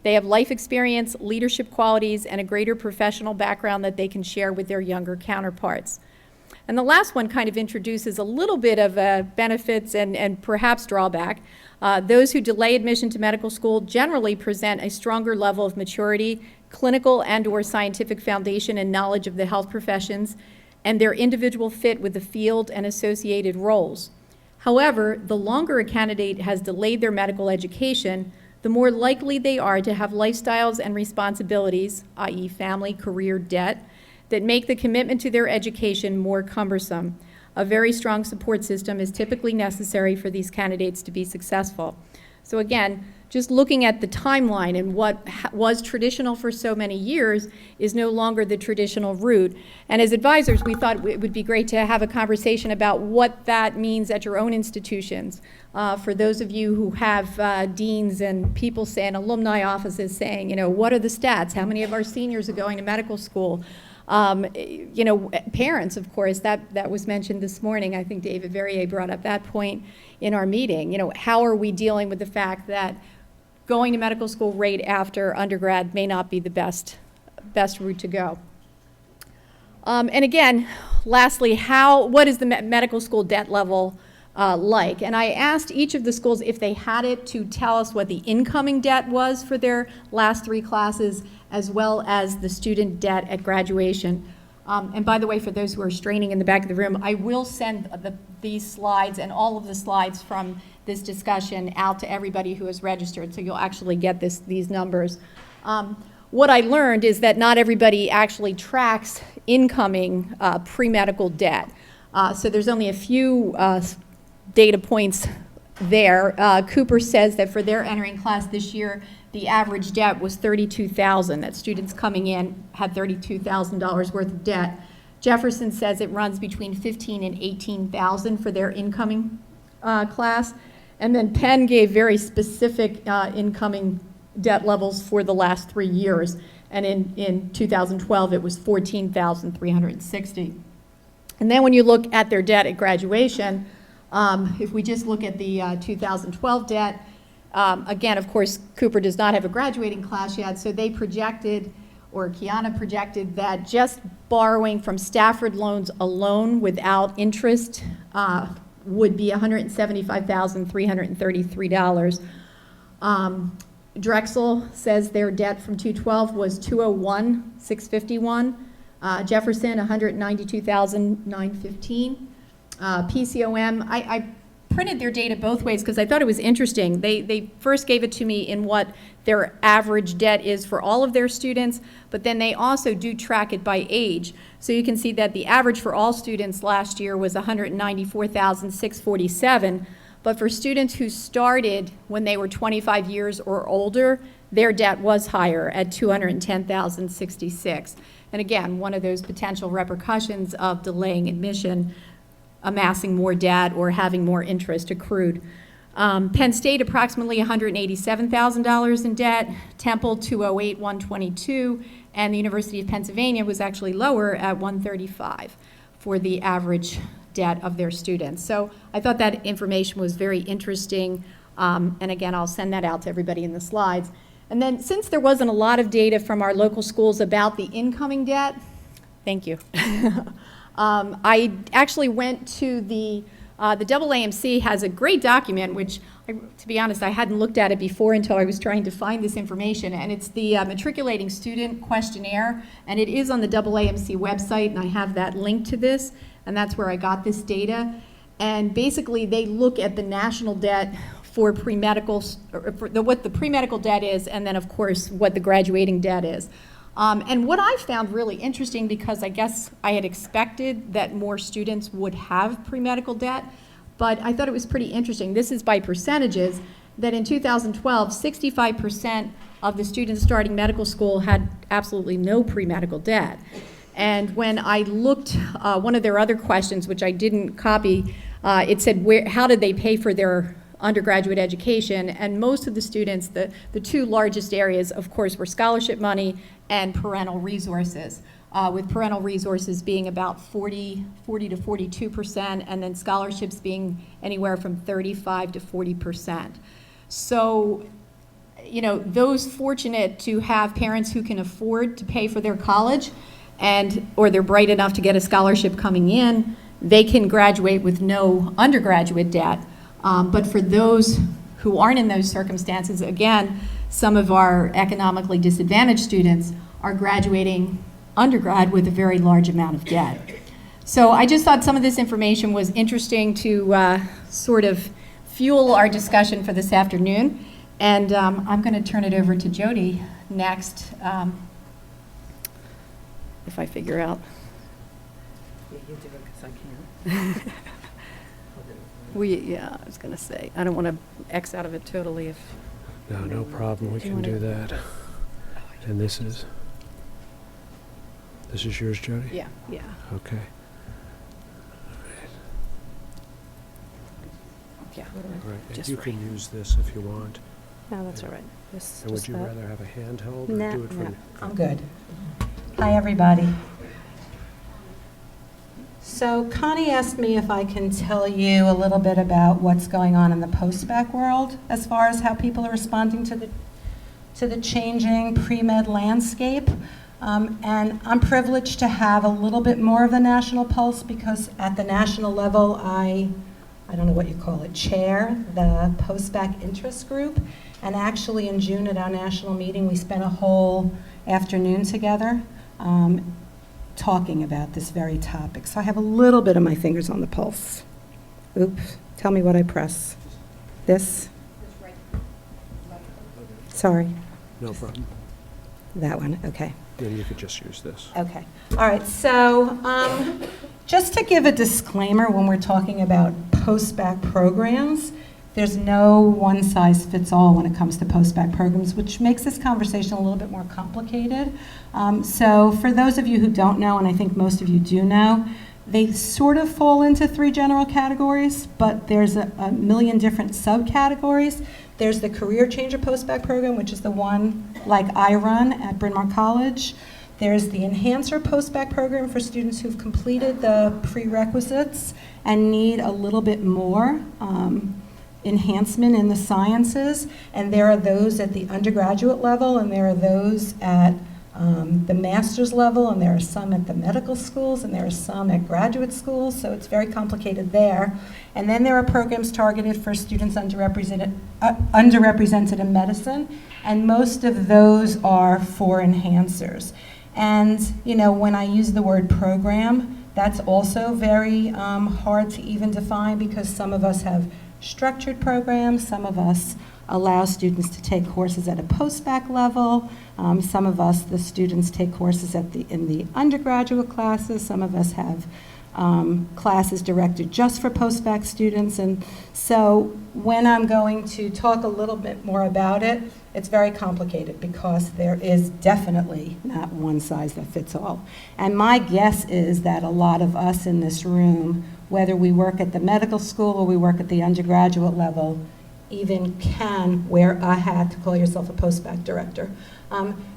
They have life experience, leadership qualities, and a greater professional background that they can share with their younger counterparts. And the last one kind of introduces a little bit of benefits and perhaps drawback. Those who delay admission to medical school generally present a stronger level of maturity, clinical and/or scientific foundation and knowledge of the health professions, and their individual fit with the field and associated roles. However, the longer a candidate has delayed their medical education, the more likely they are to have lifestyles and responsibilities, i.e. family, career, debt, that make the commitment to their education more cumbersome. A very strong support system is typically necessary for these candidates to be successful. So again, just looking at the timeline and what was traditional for so many years is no longer the traditional route. And as advisors, we thought it would be great to have a conversation about what that means at your own institutions. For those of you who have deans and people saying, alumni offices saying, what are the stats? How many of our seniors are going to medical school? Parents, of course, that was mentioned this morning. I think David Verrier brought up that point in our meeting. How are we dealing with the fact that going to medical school right after undergrad may not be the best route to go? And again, lastly, what is the medical school debt level like? And I asked each of the schools if they had it to tell us what the incoming debt was for their last 3 classes, as well as the student debt at graduation. And by the way, for those who are straining in the back of the room, I will send these slides and all of the slides from this discussion out to everybody who is registered, so you'll actually get these numbers. What I learned is that not everybody actually tracks incoming pre-medical debt. So there's only a few data points there. Cooper says that for their entering class this year, the average debt was $32,000. That students coming in had $32,000 worth of debt. Jefferson says it runs between $15,000 and $18,000 for their incoming class. And then Penn gave very specific incoming debt levels for the last 3 years. And in 2012, it was $14,360. And then when you look at their debt at graduation, if we just look at the 2012 debt, again, of course, Cooper does not have a graduating class yet, so they projected, or Kiana projected, that just borrowing from Stafford loans alone without interest would be $175,333. Drexel says their debt from 2012 was $201,651. Jefferson, $192,915. PCOM, I printed their data both ways because I thought it was interesting. They first gave it to me in what their average debt is for all of their students, but then they also do track it by age. So you can see that the average for all students last year was $194,647, but for students who started when they were 25 years or older, their debt was higher at $210,066. And again, one of those potential repercussions of delaying admission, amassing more debt or having more interest accrued. Penn State, approximately $187,000 in debt. Temple, $208,122. And the University of Pennsylvania was actually lower at $135 for the average debt of their students. So I thought that information was very interesting. And again, I'll send that out to everybody in the slides. And then since there wasn't a lot of data from our local schools about the incoming debt, thank you. I actually went to the AAMC has a great document, which, to be honest, I hadn't looked at it before until I was trying to find this information, and it's the Matriculating Student Questionnaire, and it is on the AAMC website, and I have that link to this, and that's where I got this data. And basically, they look at the national debt for pre-medical, what the pre-medical debt is, and then, of course, what the graduating debt is. And what I found really interesting, because I guess I had expected that more students would have pre-medical debt, but I thought it was pretty interesting. This is by percentages, that in 2012, 65% of the students starting medical school had absolutely no pre-medical debt. And when I looked, one of their other questions, which I didn't copy, it said, how did they pay for their undergraduate education? And most of the students, the two largest areas, of course, were scholarship money and parental resources, with parental resources being about 40 to 42%, and then scholarships being anywhere from 35 to 40%. So, you know, those fortunate to have parents who can afford to pay for their college, or they're bright enough to get a scholarship coming in, they can graduate with no undergraduate debt. But for those who aren't in those circumstances, again, some of our economically disadvantaged students are graduating undergrad with a very large amount of debt. So I just thought some of this information was interesting to sort of fuel our discussion for this afternoon. And I'm going to turn it over to Jody next, if I figure out. Yeah, you do it because I can't. Yeah, I was going to say, I don't want to X out of it totally if... No problem. We can do that. And this is yours, Jody? Yeah. Okay. Yeah. All right. And Just you right. can use this if you want. No, that's all right. And would you rather have a handheld or No, do it from... I'm good. Hi, everybody. So Connie asked me if I can tell you a little bit about what's going on in the postback world as far as how people are responding to the changing pre-med landscape. And I'm privileged to have a little bit more of a national pulse because at the national level, I don't know what you call it, chair the postback interest group. And actually in June at our national meeting, we spent a whole afternoon together talking about this very topic. So I have a little bit of my fingers on the pulse. Oops, tell me what I press. This? Sorry. No problem. That one, okay. Then you could just use this. Okay. All right, so just to give a disclaimer when we're talking about post-bac programs, there's no one-size-fits-all when it comes to post-bac programs, which makes this conversation a little bit more complicated. So for those of you who don't know, and I think most of you do know, they sort of fall into three general categories, but there's a million different subcategories. There's the Career Changer Postbac program, which is the one like I run at Bryn Mawr College. There's the Enhancer Postbac program for students who've completed the prerequisites and need a little bit more enhancement in the sciences. And there are those at the undergraduate level, and there are those at the master's level, and there are some at the medical schools, and there are some at graduate schools, so it's very complicated there. And then there are programs targeted for students underrepresented in medicine, and most of those are for enhancers. And, you know, when I use the word program, that's also very hard to even define, because some of us have structured programs, some of us allow students to take courses at a postbac level, some of us, the students, take courses in the undergraduate classes, some of us have classes directed just for postbac students. And so when I'm going to talk a little bit more about it, it's very complicated, because there is definitely not one size that fits all. And my guess is that a lot of us in this room, whether we work at the medical school or we work at the undergraduate level, even can wear a hat to call yourself a postbac director.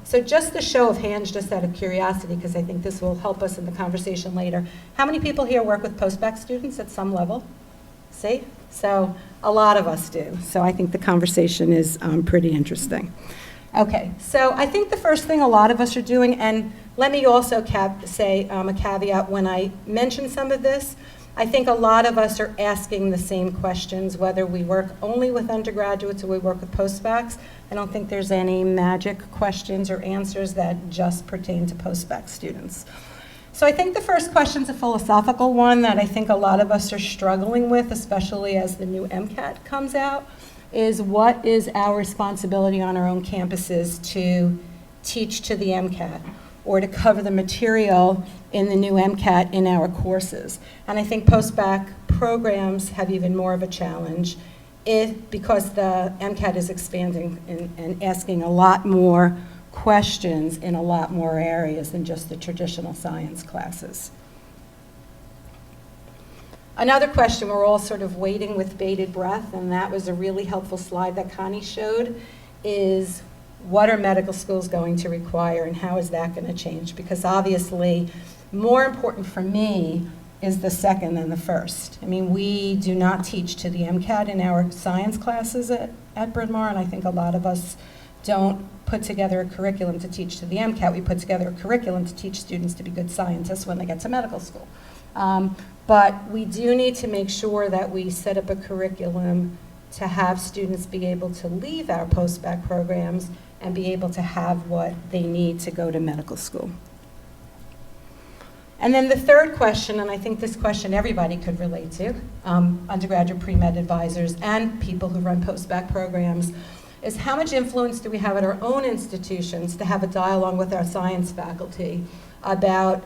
So just a show of hands, just out of curiosity, because I think this will help us in the conversation later. How many people here work with postbac students at some level? See? So a lot of us do. So I think the conversation is pretty interesting. Okay, so I think the first thing a lot of us are doing, and let me also say a caveat when I mention some of this, I think a lot of us are asking the same questions, whether we work only with undergraduates or we work with postbacs. I don't think there's any magic questions or answers that just pertain to postbac students. So I think the first question is a philosophical one that I think a lot of us are struggling with, especially as the new Mcat comes out, is what is our responsibility on our own campuses to teach to the Mcat, or to cover the material in the new Mcat in our courses. And I think postbac programs have even more of a challenge because the Mcat is expanding and asking a lot more questions in a lot more areas than just the traditional science classes. Another question we're all sort of waiting with bated breath, and that was a really helpful slide that Connie showed, is what are medical schools going to require and how is that going to change? Because obviously, more important for me is the second than the first. I mean, we do not teach to the Mcat in our science classes at Bryn Mawr, and I think a lot of us don't put together a curriculum to teach to the Mcat. We put together a curriculum to teach students to be good scientists when they get to medical school. But we do need to make sure that we set up a curriculum to have students be able to leave our postbac programs and be able to have what they need to go to medical school. And then the third question, and I think this question everybody could relate to, undergraduate pre-med advisors and people who run postbac programs, is how much influence do we have at our own institutions to have a dialogue with our science faculty about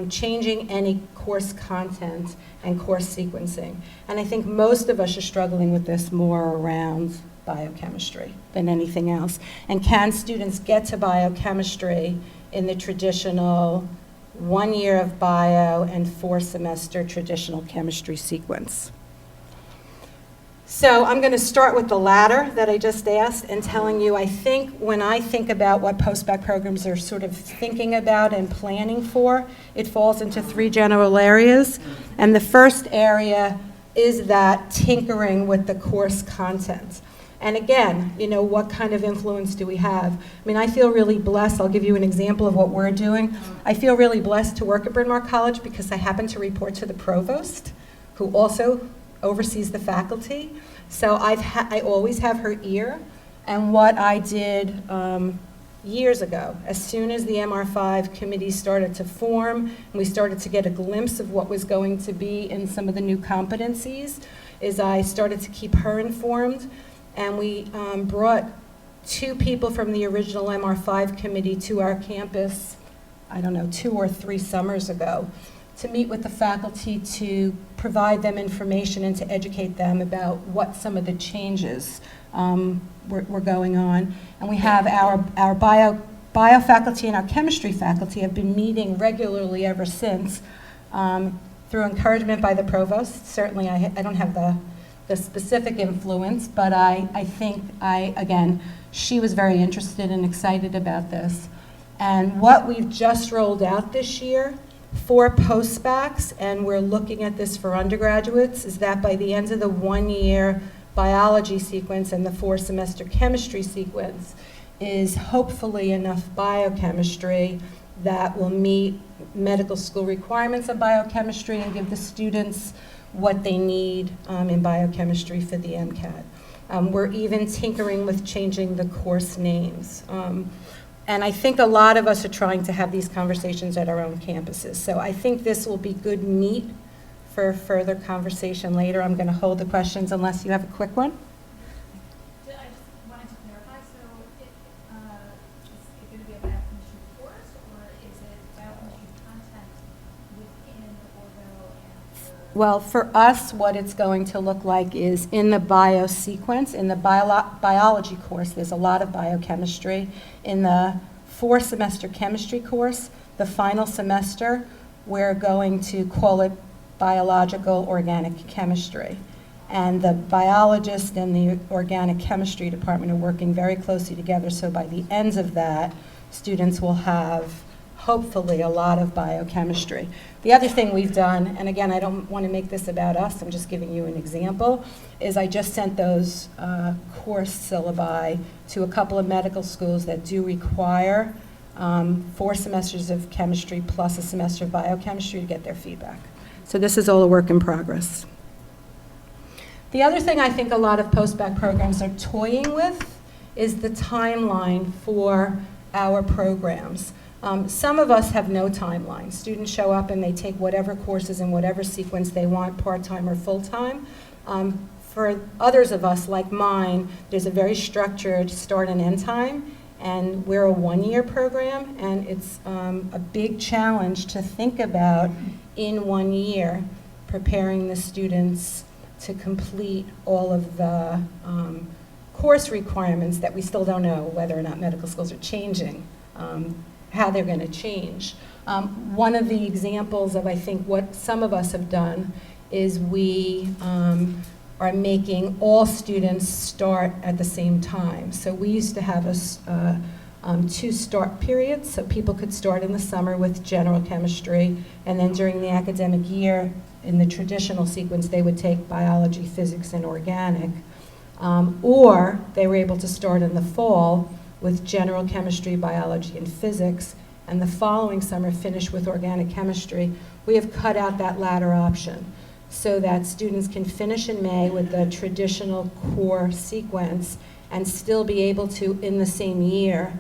changing any course content and course sequencing. And I think most of us are struggling with this more around biochemistry than anything else. And can students get to biochemistry in the traditional 1 year of bio and 4-semester traditional chemistry sequence? So I'm going to start with the latter that I just asked and telling you, I think when I think about what postbac programs are sort of thinking about and planning for, it falls into 3 general areas. And the first area is that tinkering with the course content. And again, you know, what kind of influence do we have? I mean, I feel really blessed. I'll give you an example of what we're doing. I feel really blessed to work at Bryn Mawr College because I happen to report to the provost, who also oversees the faculty. So I always have her ear. And what I did years ago, as soon as the MR5 committee started to form, and we started to get a glimpse of what was going to be in some of the new competencies, is I started to keep her informed. And we brought 2 people from the original MR5 committee to our campus, I don't know, 2 or 3 summers ago, to meet with the faculty to provide them information and to educate them about what some of the changes were going on. And we have our bio faculty and our chemistry faculty have been meeting regularly ever since through encouragement by the provost. Certainly I don't have the specific influence, but I think, again, she was very interested and excited about this. And what we've just rolled out this year for postbacks, and we're looking at this for undergraduates, is that by the end of the 1-year biology sequence and the 4-semester chemistry sequence is hopefully enough biochemistry that will meet medical school requirements of biochemistry and give the students what they need in biochemistry for the Mcat. We're even tinkering with changing the course names. And I think a lot of us are trying to have these conversations at our own campuses. So I think this will be good meat for further conversation later. I'm going to hold the questions unless you have a quick one. I just wanted to clarify, so is it going to be a biochemistry course, or is it biochemistry content within Orgo and Well, for us, what it's going to look like is in the bio sequence, in the biology course, there's a lot of biochemistry. In the 4-semester chemistry course, the final semester, we're going to call it biological organic chemistry. And the biologist and the organic chemistry department are working very closely together, so by the end of that, students will have hopefully a lot of biochemistry. The other thing we've done, and again, I don't want to make this about us, I'm just giving you an example, is I just sent those course syllabi to a couple of medical schools that do require 4 semesters of chemistry plus a semester of biochemistry to get their feedback. So this is all a work in progress. The other thing I think a lot of postbac programs are toying with is the timeline for our programs. Some of us have no timeline. Students show up and they take whatever courses in whatever sequence they want, part-time or full-time. For others of us, like mine, there's a very structured start and end time, and we're a 1-year program, and it's a big challenge to think about in 1 year, preparing the students to complete all of the course requirements that we still don't know whether or not medical schools are changing. How they're going to change. One of the examples of, I think, what some of us have done is we are making all students start at the same time. So we used to have 2 start periods, so people could start in the summer with general chemistry, and then during the academic year, in the traditional sequence, they would take biology, physics, and organic. Or they were able to start in the fall with general chemistry, biology, and physics, and the following summer finish with organic chemistry. We have cut out that latter option so that students can finish in May with the traditional core sequence and still be able to, in the same year,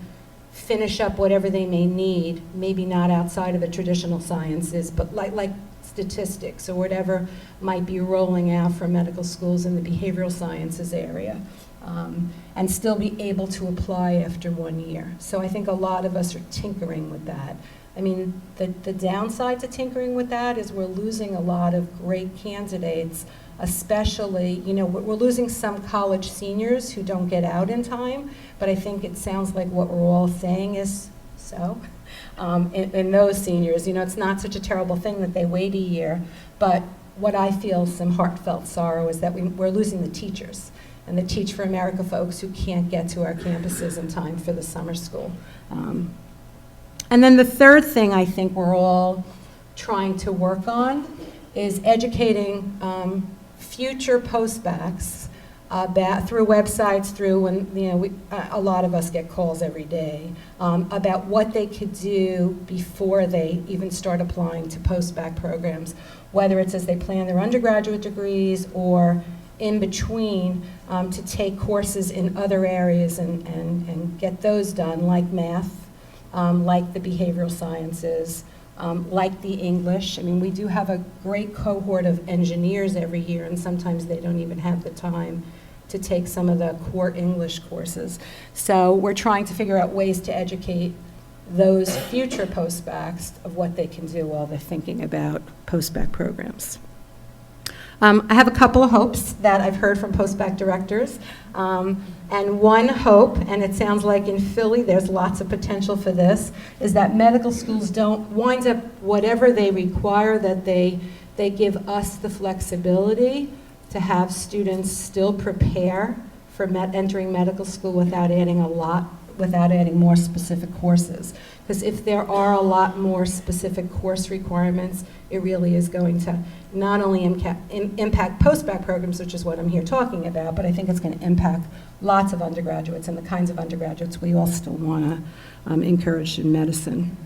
finish up whatever they may need, maybe not outside of the traditional sciences, but like statistics or whatever might be rolling out for medical schools in the behavioral sciences area. And still be able to apply after 1 year. So I think a lot of us are tinkering with that. I mean, the downside to tinkering with that is we're losing a lot of great candidates, especially, we're losing some college seniors who don't get out in time, but I think it sounds like what we're all saying is so. In those seniors, it's not such a terrible thing that they wait a year, but what I feel some heartfelt sorrow is that we're losing the teachers. And the Teach for America folks who can't get to our campuses in time for the summer school. And then the third thing I think we're all trying to work on is educating future postbacks through websites, through when a lot of us get calls every day about what they could do before they even start applying to postbac programs, whether it's as they plan their undergraduate degrees or in between to take courses in other areas and get those done, like math, like the behavioral sciences, like the English. I mean, we do have a great cohort of engineers every year, and sometimes they don't even have the time to take some of the core English courses. So we're trying to figure out ways to educate those future postbacks of what they can do while they're thinking about postbac programs. I have a couple of hopes that I've heard from postbac directors. And one hope, and it sounds like in Philly there's lots of potential for this, is that medical schools don't wind up whatever they require, that they give us the flexibility to have students still prepare for entering medical school without adding a lot without adding more specific courses. Because if there are a lot more specific course requirements, it really is going to not only impact post-bac programs, which is what I'm here talking about, but I think it's going to impact lots of undergraduates and the kinds of undergraduates we all still want to encourage in medicine.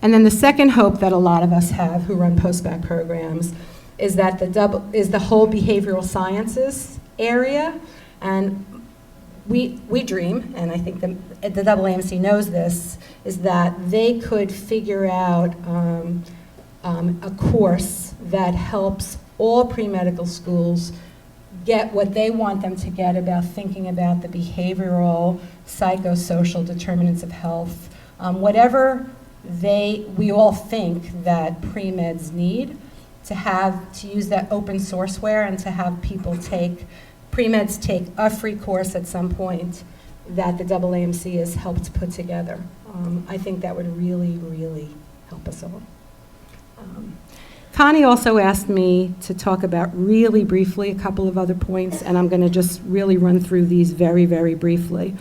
And then the second hope that a lot of us have who run post-bac programs is that the whole behavioral sciences area. And we dream, and I think the AAMC knows this, is that they could figure out a course that helps all pre-medical schools get what they want them to get about thinking about the behavioral, psychosocial determinants of health, whatever we all think that pre-meds need, to use that open sourceware and to have people pre-meds take a free course at some point that the AAMC has helped put together. I think that would really, really help us all. Connie also asked me to talk about really briefly a couple of other points, and I'm going to just really run through these very, very briefly.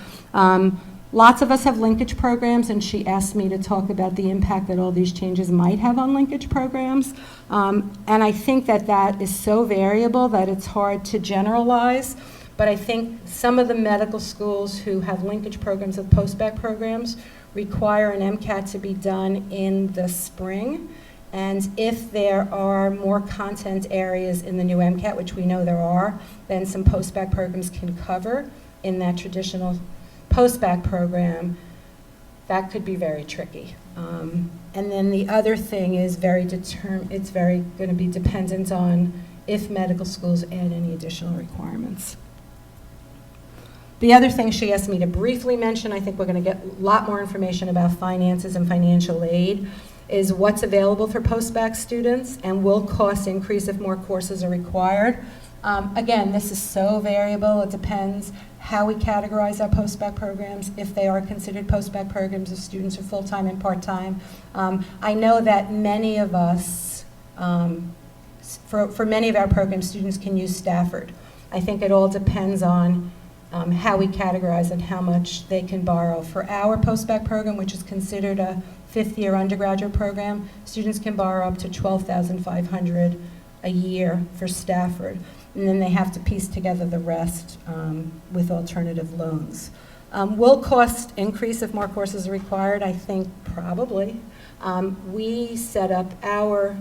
Lots of us have linkage programs, and she asked me to talk about the impact that all these changes might have on linkage programs. And I think that is so variable that it's hard to generalize. But I think some of the medical schools who have linkage programs with post-bac programs require an Mcat to be done in the spring. And if there are more content areas in the new Mcat, which we know there are, then some post-bac programs can cover in that traditional post-bac program. That could be very tricky. And then the other thing is it's very going to be dependent on if medical schools add any additional requirements. The other thing she asked me to briefly mention, I think we're going to get a lot more information about finances and financial aid, is what's available for post-bac students and will costs increase if more courses are required. Again, this is so variable. It depends how we categorize our post-bac programs, if they are considered post-bac programs, if students are full-time and part-time. I know that many of us, for many of our programs, students can use Stafford. I think it all depends on how we categorize and how much they can borrow. For our post-bac program, which is considered a fifth-year undergraduate program, students can borrow up to $12,500 a year for Stafford. And then they have to piece together the rest with alternative loans. Will cost increase if more courses are required? I think probably. We set up our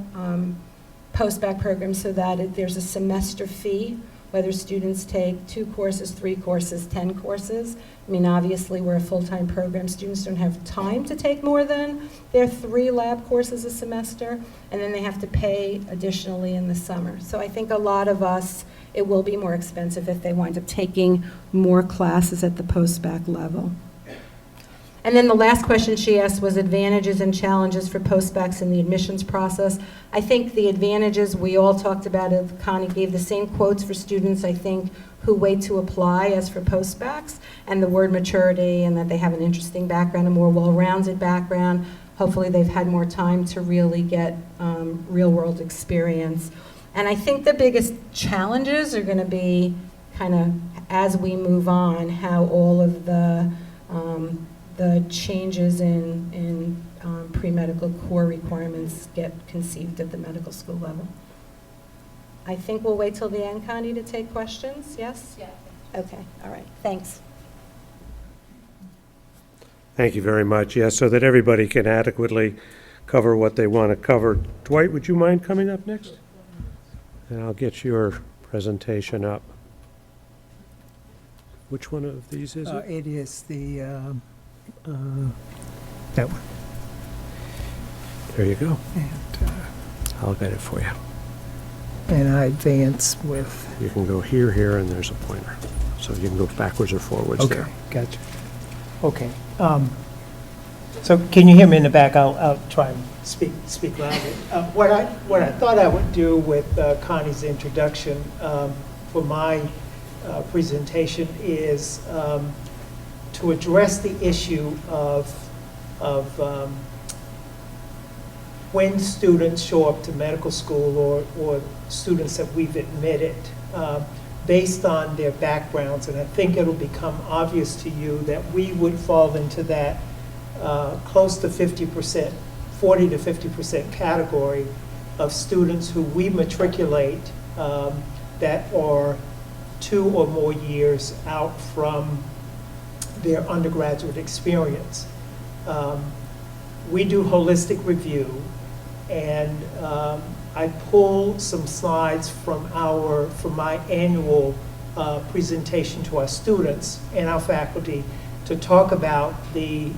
post-bac program so that there's a semester fee, whether students take 2 courses, 3 courses, 10 courses. I mean, obviously, we're a full-time program. Students don't have time to take more than their 3 lab courses a semester, and then they have to pay additionally in the summer. So I think a lot of us, it will be more expensive if they wind up taking more classes at the post-bac level. And then the last question she asked was advantages and challenges for post-bacs in the admissions process. I think the advantages we all talked about, Connie gave the same quotes for students, I think, who wait to apply as for post-bacs, and the word maturity, and that they have an interesting background, a more well-rounded background. Hopefully they've had more time to really get real-world experience. And I think the biggest challenges are going to be kind of, as we move on, how all of the changes in pre-medical core requirements get conceived at the medical school level. I think we'll wait till the end, Connie, to take questions, yes? Yeah. Okay, all right, thanks. Thank you very much. Yes, so that everybody can adequately cover what they want to cover. Dwight, would you mind coming up next? And I'll get your presentation up. Which one of these is it? It is the, that one. There you go. And, I'll get it for you. And I advance with... You can go here, here, and there's a pointer. So you can go backwards or forwards there. Okay, gotcha. Okay. So can you hear me in the back? I'll try and speak loudly. What I thought I would do with Connie's introduction for my presentation is to address the issue of when students show up to medical school or students that we've admitted, based on their backgrounds, and I think it'll become obvious to you that we would fall into that close to 50%, 40 to 50% category of students who we matriculate that are 2 or more years out from their undergraduate experience. We do holistic review, and I pull some slides from my annual presentation to our students and our faculty to talk about the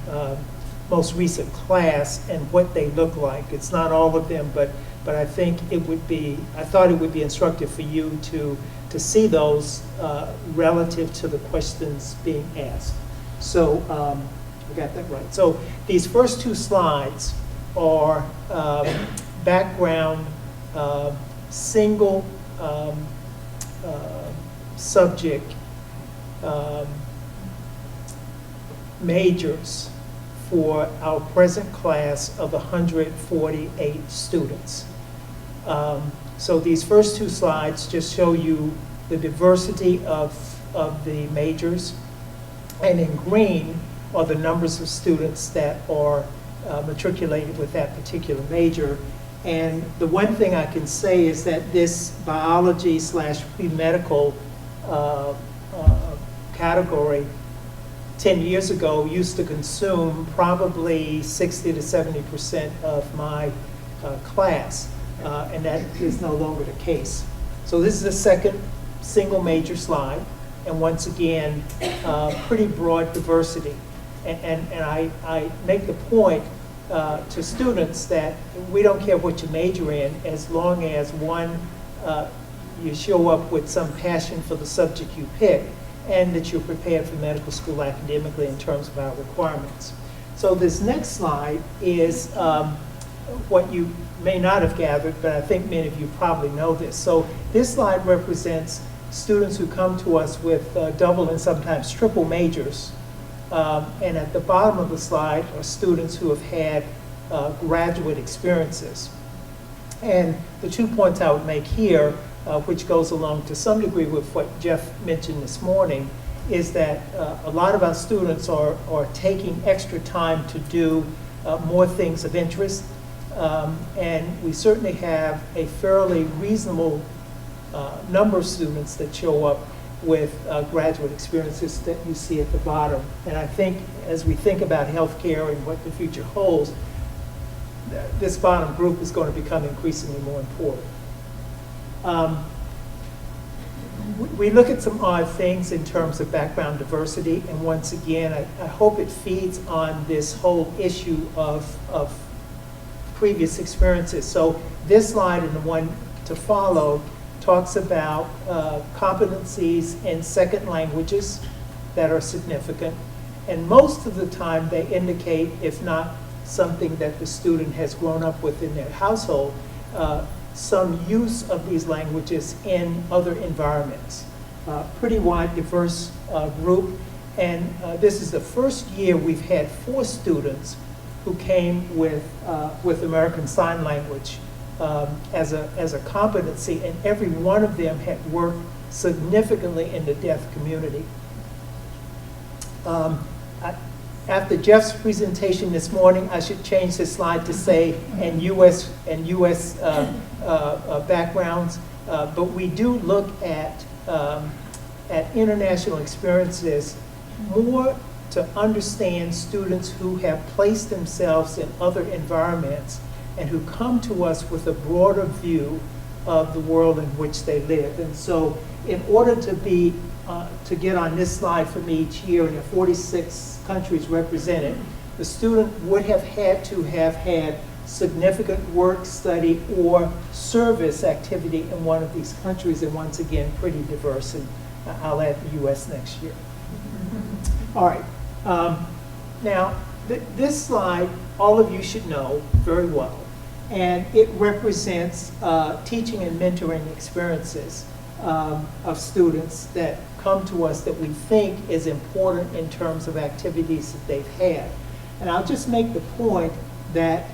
most recent class and what they look like. It's not all of them, but I think I thought it would be instructive for you to see those relative to the questions being asked. So I got that right. So these first 2 slides are background single subject majors for our present class of 148 students. So these first 2 slides just show you the diversity of the majors, and in green are the numbers of students that are matriculated with that particular major. And the one thing I can say is that this biology / pre-medical category 10 years ago used to consume probably 60 to 70% of my class, and that is no longer the case. So this is the second single major slide, and once again, pretty broad diversity. And I make the point to students that we don't care what you major in, as long as one, you show up with some passion for the subject you pick, and that you're prepared for medical school academically in terms of our requirements. So this next slide is what you may not have gathered, but I think many of you probably know this. So this slide represents students who come to us with double and sometimes triple majors. And at the bottom of the slide are students who have had graduate experiences. And the 2 points I would make here, which goes along to some degree with what Jeff mentioned this morning, is that a lot of our students are taking extra time to do more things of interest. And we certainly have a fairly reasonable number of students that show up with graduate experiences that you see at the bottom. And I think as we think about healthcare and what the future holds, this bottom group is going to become increasingly more important. We look at some odd things in terms of background diversity, and once again, I hope it feeds on this whole issue of previous experiences. So this slide and the one to follow talks about competencies in second languages that are significant, and most of the time they indicate, if not something that the student has grown up with in their household, some use of these languages in other environments. Pretty wide, diverse group, and this is the first year we've had 4 students who came with American Sign Language as a competency, and every one of them had worked significantly in the deaf community. After Jeff's presentation this morning, I should change this slide to say, and U.S. Backgrounds, but we do look at international experiences more to understand students who have placed themselves in other environments and who come to us with a broader view of the world in which they live. And so in order to get on this slide for me each year in the 46 countries represented, the student would have had to have had significant work, study, or service activity in one of these countries, and once again, pretty diverse, and I'll add the U.S. next year. All right. Now, this slide, all of you should know very well, and it represents teaching and mentoring experiences of students that come to us that we think is important in terms of activities that they've had. And I'll just make the point that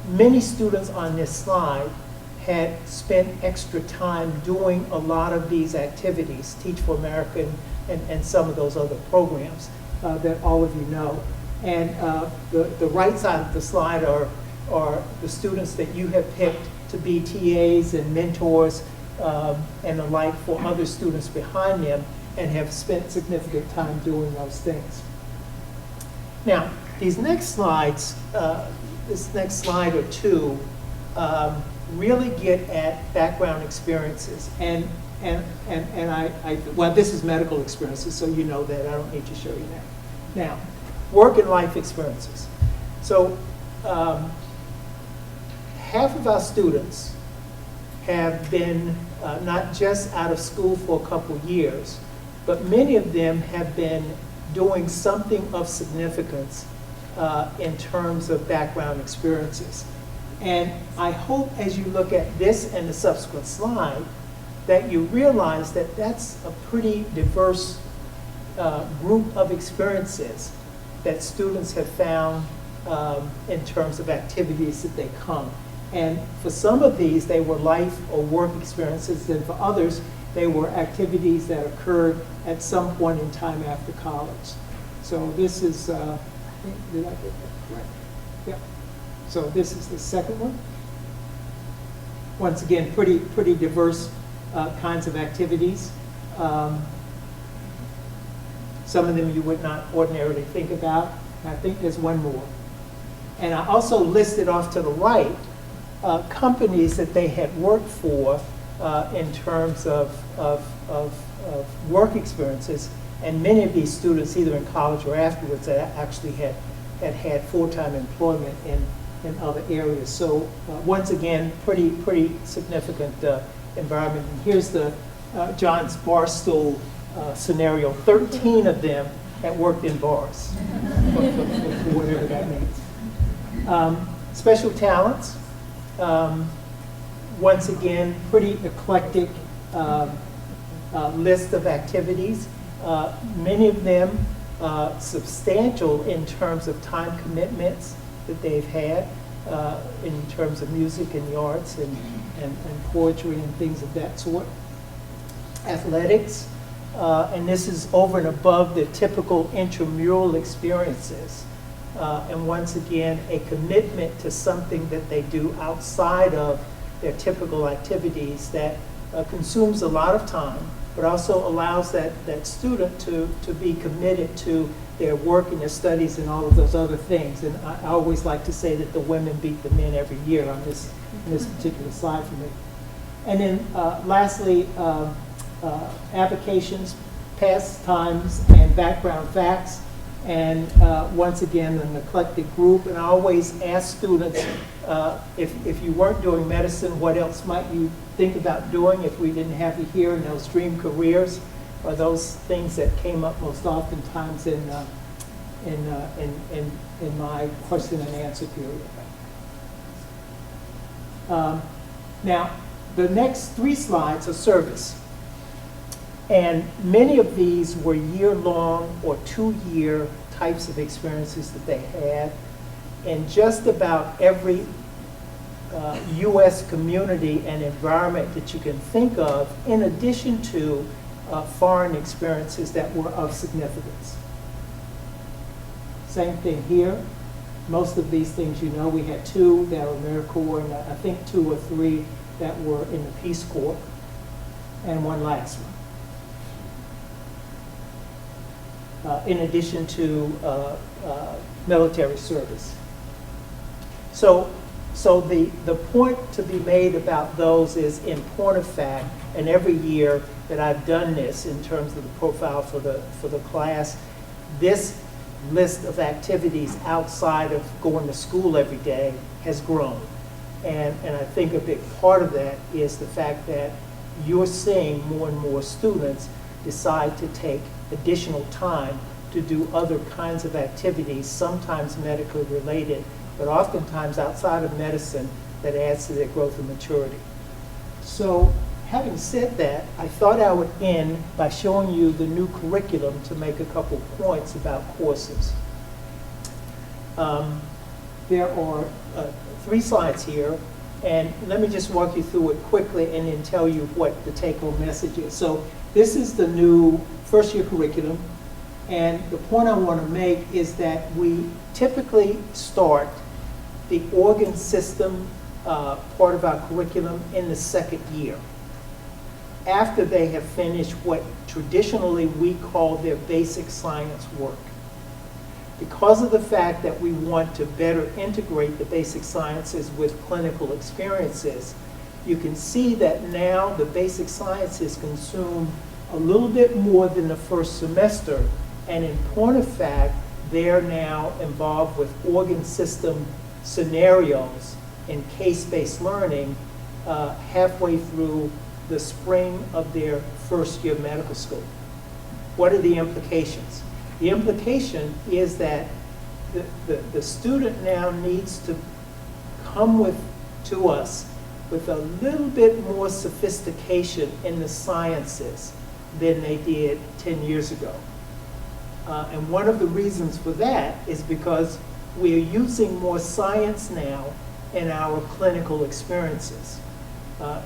many students on this slide had spent extra time doing a lot of these activities, Teach for America and some of those other programs that all of you know. And the right side of the slide are the students that you have picked to be TAs and mentors and the like for other students behind them, and have spent significant time doing those things. Now, these next slides, this next slide or two, really get at background experiences. And well, this is medical experiences, so you know that. I don't need to show you that. Now, work and life experiences. So, half of our students have been not just out of school for a couple years, but many of them have been doing something of significance in terms of background experiences. And I hope as you look at this and the subsequent slide that you realize that that's a pretty diverse group of experiences that students have found in terms of activities that they come. And for some of these, they were life or work experiences, and for others, they were activities that occurred at some point in time after college. So this is, I think, did I get that correct? Yeah. So this is the second one. Once again, pretty diverse kinds of activities. Some of them you would not ordinarily think about. I think there's one more. And I also listed off to the right companies that they had worked for in terms of work experiences. And many of these students, either in college or afterwards, that actually had full-time employment in other areas. So once again, pretty significant environment. And here's the John's Barstool scenario. 13 of them had worked in bars, for whatever that means. Special talents. Once again, pretty eclectic list of activities. Many of them substantial in terms of time commitments that they've had in terms of music and the arts and poetry and things of that sort. Athletics, and this is over and above the typical intramural experiences. And once again, a commitment to something that they do outside of their typical activities that consumes a lot of time, but also allows that student to be committed to their work and their studies and all of those other things. And I always like to say that the women beat the men every year on this particular slide for me. And then lastly, avocations, pastimes, and background facts. And once again, an eclectic group. And I always ask students, if you weren't doing medicine, what else might you think about doing if we didn't have you here in those dream careers, or those things that came up most oftentimes in my question and answer period. Now, the next 3 slides are service. And many of these were year-long or 2-year types of experiences that they had in just about every U.S. community and environment that you can think of, in addition to foreign experiences that were of significance. Same thing here. Most of these things, you know, we had 2 that were AmeriCorps, and I think 2 or 3 that were in the Peace Corps, and one last one. In addition to military service. So the point to be made about those is, in point of fact, and every year that I've done this in terms of the profile for the class, this list of activities outside of going to school every day has grown. And I think a big part of that is the fact that you're seeing more and more students decide to take additional time to do other kinds of activities, sometimes medically related, but oftentimes outside of medicine, that adds to their growth and maturity. So, having said that, I thought I would end by showing you the new curriculum to make a couple points about courses. There are 3 slides here. And let me just walk you through it quickly and then tell you what the take-home message is. So this is the new first-year curriculum. And the point I want to make is that we typically start the organ system part of our curriculum in the second year, after they have finished what traditionally we call their basic science work. Because of the fact that we want to better integrate the basic sciences with clinical experiences, you can see that now the basic sciences consume a little bit more than the first semester, and in point of fact, they're now involved with organ system scenarios in case-based learning halfway through the spring of their first year of medical school. What are the implications? The implication is that the student now needs to come to us with a little bit more sophistication in the sciences than they did 10 years ago. And one of the reasons for that is because we are using more science now in our clinical experiences.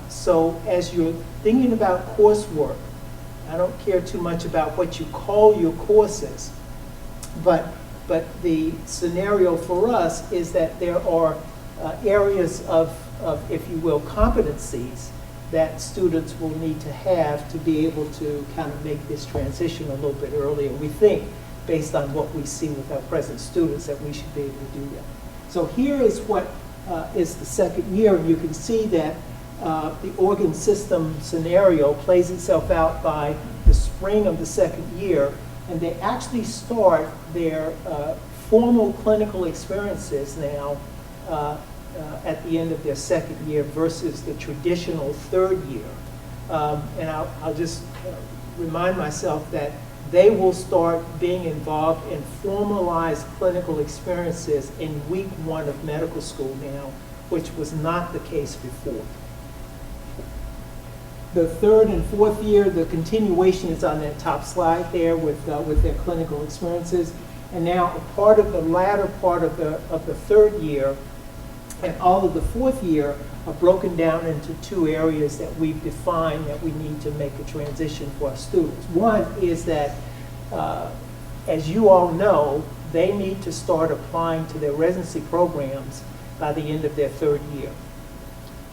So as you're thinking about coursework, I don't care too much about what you call your courses, but the scenario for us is that there are areas of, if you will, competencies that students will need to have to be able to kind of make this transition a little bit earlier. We think, based on what we see with our present students, that we should be able to do that. So here is what is the second year, and you can see that the organ system scenario plays itself out by the spring of the second year, and they actually start their formal clinical experiences now at the end of their second year versus the traditional third year. And I'll just remind myself that they will start being involved in formalized clinical experiences in week 1 of medical school now, which was not the case before. The third and fourth year, the continuation is on that top slide there with their clinical experiences. And now a part of the latter part of the third year and all of the fourth year are broken down into 2 areas that we've defined that we need to make a transition for our students. One is that, as you all know, they need to start applying to their residency programs by the end of their third year.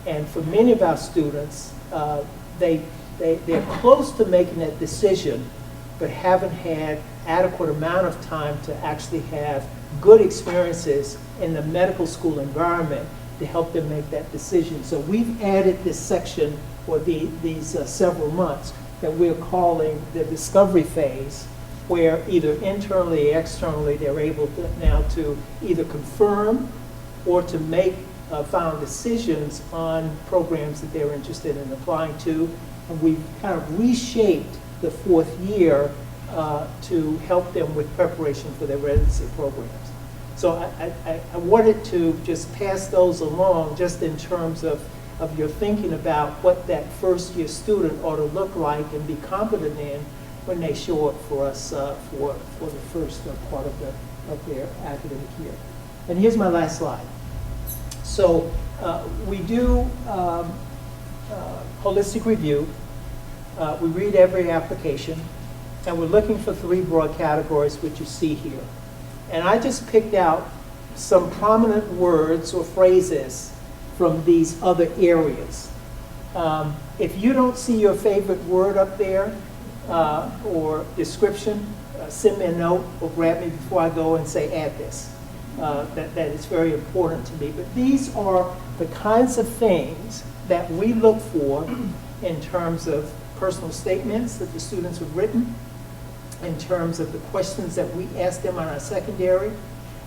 And for many of our students, they're close to making that decision, but haven't had adequate amount of time to actually have good experiences in the medical school environment to help them make that decision. So we've added this section, or these several months, that we're calling the discovery phase, where either internally or externally they're able to now to either confirm or to make final decisions on programs that they're interested in applying to. And we've kind of reshaped the fourth year to help them with preparation for their residency programs. So I wanted to just pass those along just in terms of your thinking about what that first year student ought to look like and be competent in when they show up for us for the first part of their academic year. And here's my last slide. So we do holistic review. We read every application, and we're looking for 3 broad categories, which you see here. And I just picked out some prominent words or phrases from these other areas. If you don't see your favorite word up there or description, send me a note or grab me before I go and say, add this. That is very important to me. But these are the kinds of things that we look for in terms of personal statements that the students have written, in terms of the questions that we ask them on our secondary,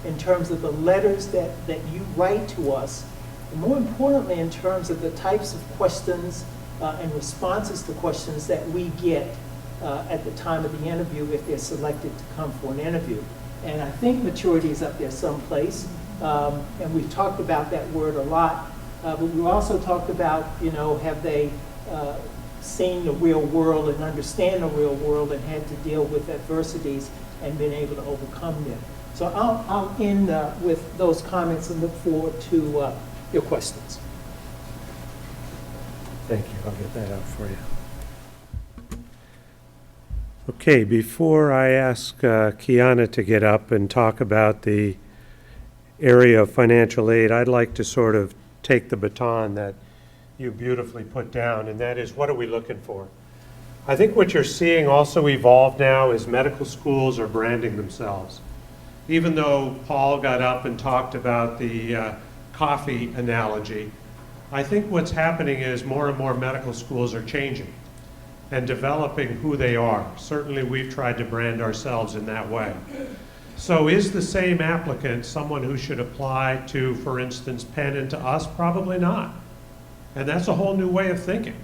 in terms of the letters that you write to us, and more importantly, in terms of the types of questions and responses to questions that we get at the time of the interview if they're selected to come for an interview. And I think maturity is up there someplace, and we've talked about that word a lot, but we also talked about, have they seen the real world and understand the real world and had to deal with adversities and been able to overcome them. So I'll end with those comments and look forward to your questions. Thank you. I'll get that out for you. Okay, before I ask Kiana to get up and talk about the area of financial aid, I'd like to sort of take the baton that you beautifully put down, and that is, what are we looking for? I think what you're seeing also evolve now is medical schools are branding themselves. Even though Paul got up and talked about the coffee analogy, I think what's happening is more and more medical schools are changing and developing who they are. Certainly we've tried to brand ourselves in that way. So is the same applicant someone who should apply to, for instance, Penn and to us? Probably not. And that's a whole new way of thinking.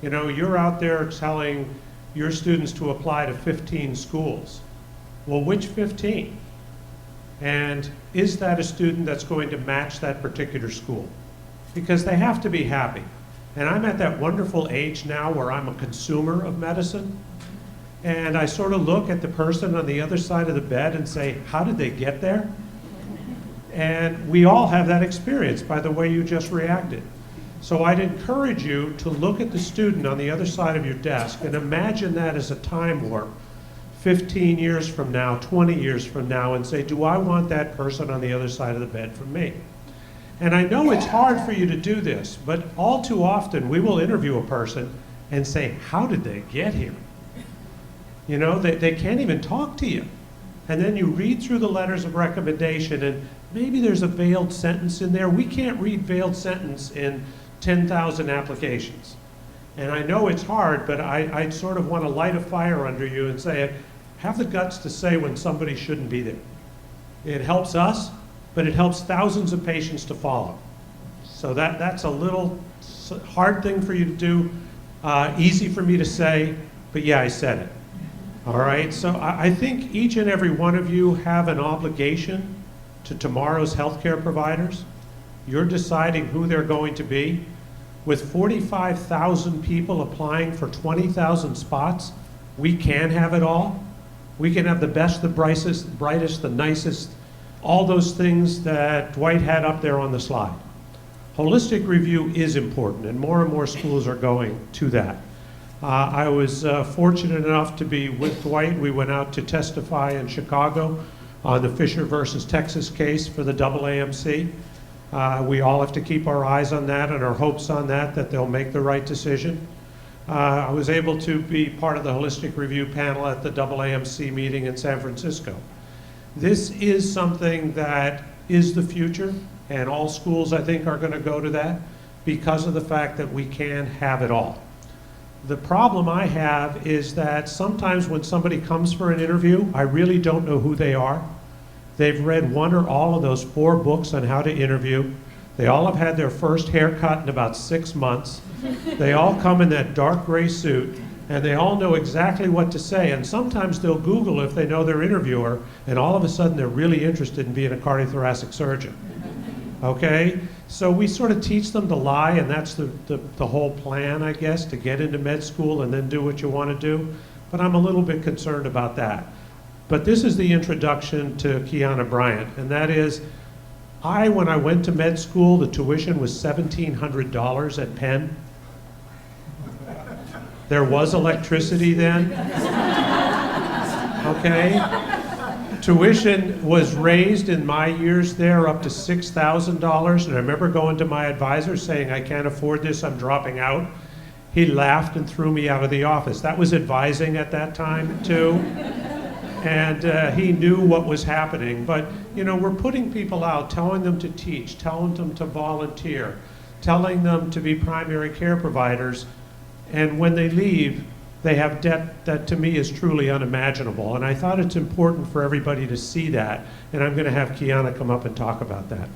You know, you're out there telling your students to apply to 15 schools. Well, which 15? And is that a student that's going to match that particular school? Because they have to be happy. And I'm at that wonderful age now where I'm a consumer of medicine. And I sort of look at the person on the other side of the bed and say, how did they get there? And we all have that experience by the way you just reacted. So I'd encourage you to look at the student on the other side of your desk and imagine that as a time warp 15 years from now, 20 years from now, and say, do I want that person on the other side of the bed from me? And I know it's hard for you to do this, but all too often we will interview a person and say, how did they get here? You know, they can't even talk to you. And then you read through the letters of recommendation and maybe there's a veiled sentence in there. We can't read veiled sentence in 10,000 applications. And I know it's hard, but I sort of want to light a fire under you and say, have the guts to say when somebody shouldn't be there. It helps us, but it helps thousands of patients to follow. So that's a little hard thing for you to do, easy for me to say, but yeah, I said it. All right, so I think each and every one of you have an obligation to tomorrow's healthcare providers. You're deciding who they're going to be. With 45,000 people applying for 20,000 spots, we can have it all. We can have the best, the brightest, the nicest, all those things that Dwight had up there on the slide. Holistic review is important, and more schools are going to that. I was fortunate enough to be with Dwight. We went out to testify in Chicago on the Fisher versus Texas case for the AAMC. We all have to keep our eyes on that and our hopes on that they'll make the right decision. I was able to be part of the holistic review panel at the AAMC meeting in San Francisco. This is something that is the future, and all schools, I think, are going to go to that because of the fact that we can have it all. The problem I have is that sometimes when somebody comes for an interview, I really don't know who they are. They've read one or all of those 4 books on how to interview. They all have had their first haircut in about 6 months. They all come in that dark gray suit, and they all know exactly what to say. And sometimes they'll Google if they know their interviewer, and all of a sudden they're really interested in being a cardiothoracic surgeon. Okay? So we sort of teach them to lie, and that's the whole plan, I guess, to get into med school and then do what you want to do. But I'm a little bit concerned about that. But this is the introduction to Kiana Bryant, and that is, when I went to med school, the tuition was $1,700 at Penn. There was electricity then. Okay? Tuition was raised in my years there up to $6,000, and I remember going to my advisor saying, I can't afford this, I'm dropping out. He laughed and threw me out of the office. That was advising at that time, too. And he knew what was happening. But, you know, we're putting people out, telling them to teach, telling them to volunteer, telling them to be primary care providers, and when they leave, they have debt that to me is truly unimaginable. And I thought it's important for everybody to see that, and I'm going to have Kiana come up and talk about that.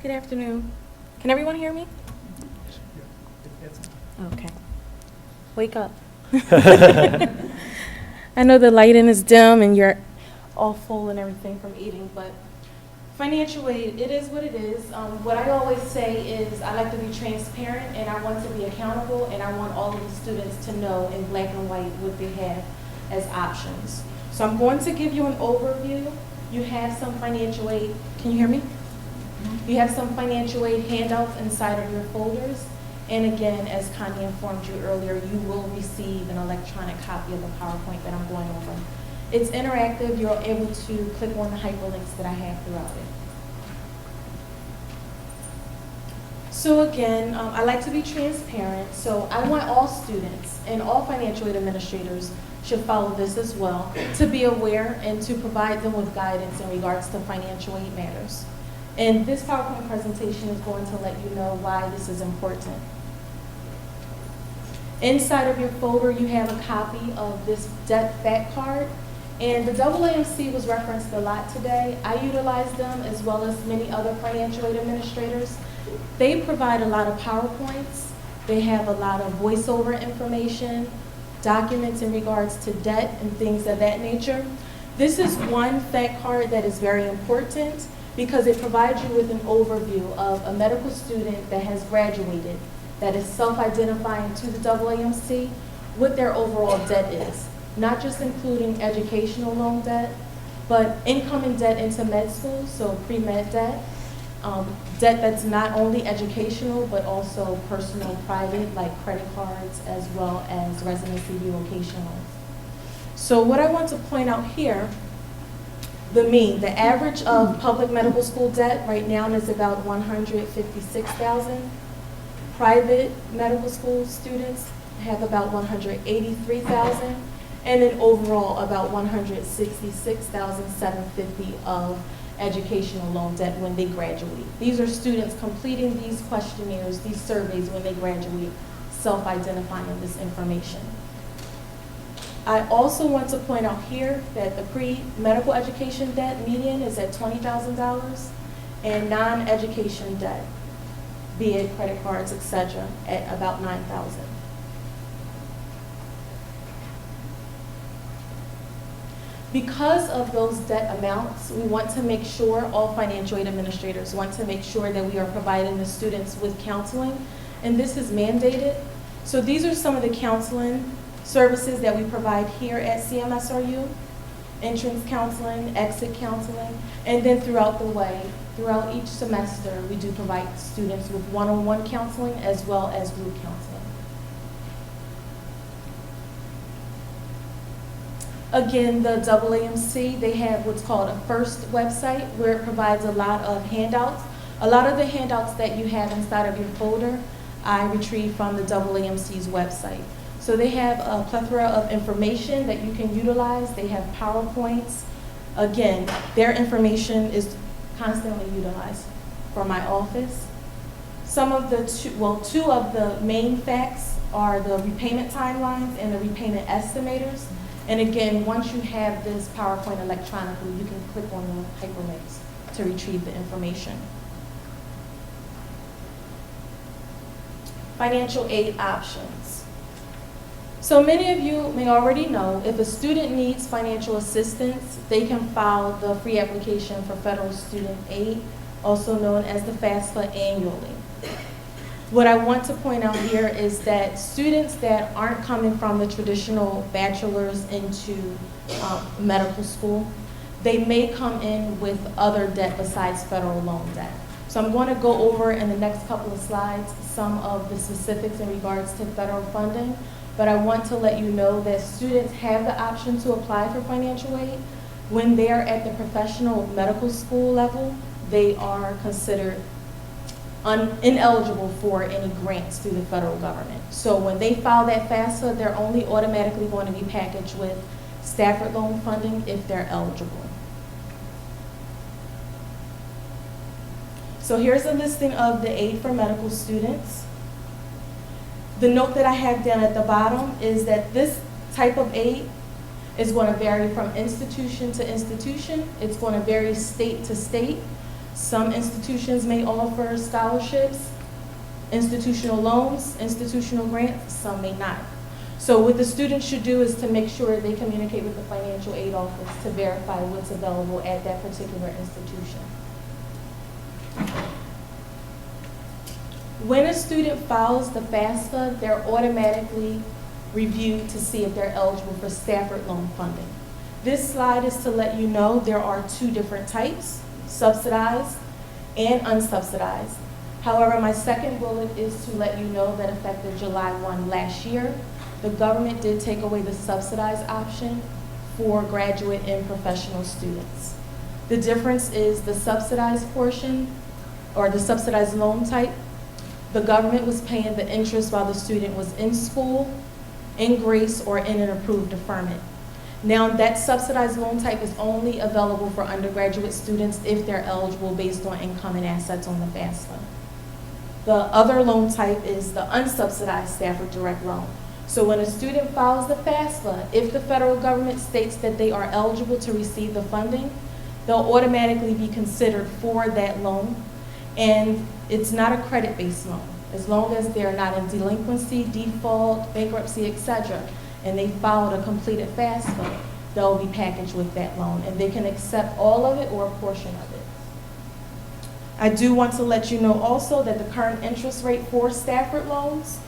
Good afternoon. Can everyone hear me? Okay. Wake up. I know the lighting is dim and you're all full and everything from eating, but financial aid, it is what it is. What I always say is I like to be transparent and I want to be accountable, and I want all of the students to know in black and white what they have as options. So I'm going to give you an overview you have some financial aid. Can you hear me? You have some financial aid handouts inside of your folders. And again, as Connie informed you earlier, you will receive an electronic copy of the PowerPoint that I'm going over. It's interactive. You're able to click on the hyperlinks that I have throughout it. So again, I like to be transparent. So I want all students and all financial aid administrators should follow this as well, to be aware and to provide them with guidance in regards to financial aid matters. And this PowerPoint presentation is going to let you know why this is important. Inside of your folder, you have a copy of this debt fact card. And the AAMC was referenced a lot today. I utilize them as well as many other financial aid administrators. They provide a lot of PowerPoints. They have a lot of voiceover information, documents in regards to debt and things of that nature. This is one fact card that is very important because it provides you with an overview of a medical student that has graduated, that is self-identifying to the AAMC, what their overall debt is. Not just including educational loan debt, but income and debt into med school, so pre-med debt. Debt that's not only educational, but also personal, private, like credit cards, as well as residency relocation loans. So what I want to point out here, the average of public medical school debt right now is about $156,000. Private medical school students have about $183,000, and then overall about $166,750 of educational loan debt when they graduate. These are students completing these questionnaires, these surveys when they graduate, self-identifying this information. I also want to point out here that the pre-medical education debt median is at $20,000 and non-education debt, be it credit cards, etc., at about $9,000. Because of those debt amounts, we want to make sure, all financial aid administrators want to make sure that we are providing the students with counseling, and this is mandated. So these are some of the counseling services that we provide here at CMSRU: entrance counseling, exit counseling, and then throughout each semester, we do provide students with one-on-one counseling as well as group counseling. Again, the AAMC, they have what's called a FIRST website where it provides a lot of handouts. A lot of the handouts that you have inside of your folder, I retrieved from the AAMC's website. So they have a plethora of information that you can utilize. They have PowerPoints. Again, their information is constantly utilized for my office. Some of the two of the main facts are the repayment timelines and the repayment estimators. And again, once you have this PowerPoint electronically, you can click on the hyperlinks to retrieve the information. Financial aid options. So many of you may already know, if a student needs financial assistance, they can file the free application for federal student aid, also known as the FAFSA, annually. What I want to point out here is that students that aren't coming from the traditional bachelor's into medical school, they may come in with other debt besides federal loan debt. So I'm going to go over in the next couple of slides some of the specifics in regards to federal funding, but I want to let you know that students have the option to apply for financial aid. When they're at the professional medical school level, they are considered ineligible for any grants through the federal government. So when they file that FAFSA, they're only automatically going to be packaged with Stafford loan funding if they're eligible. So here's a listing of the aid for medical students. The note that I have down at the bottom is that this type of aid is going to vary from institution to institution. It's going to vary state to state. Some institutions may offer scholarships, institutional loans, institutional grants, some may not. So what the students should do is to make sure they communicate with the financial aid office to verify what's available at that particular institution. When a student files the FAFSA, they're automatically reviewed to see if they're eligible for Stafford loan funding. This slide is to let you know there are two different types, subsidized and unsubsidized. However, my second bullet is to let you know that effective July 1 last year, the government did take away the subsidized option for graduate and professional students. The difference is the subsidized portion, or the subsidized loan type, the government was paying the interest while the student was in school, in grace, or in an approved deferment. Now, that subsidized loan type is only available for undergraduate students if they're eligible based on income and assets on the FAFSA. The other loan type is the unsubsidized Stafford direct loan. So when a student files the FAFSA, if the federal government states that they are eligible to receive the funding, they'll automatically be considered for that loan. And it's not a credit-based loan. As long as they're not in delinquency, default, bankruptcy, etc., and they filed a completed FAFSA, they'll be packaged with that loan, and they can accept all of it or a portion of it. I do want to let you know also that the current interest rate for Stafford loans,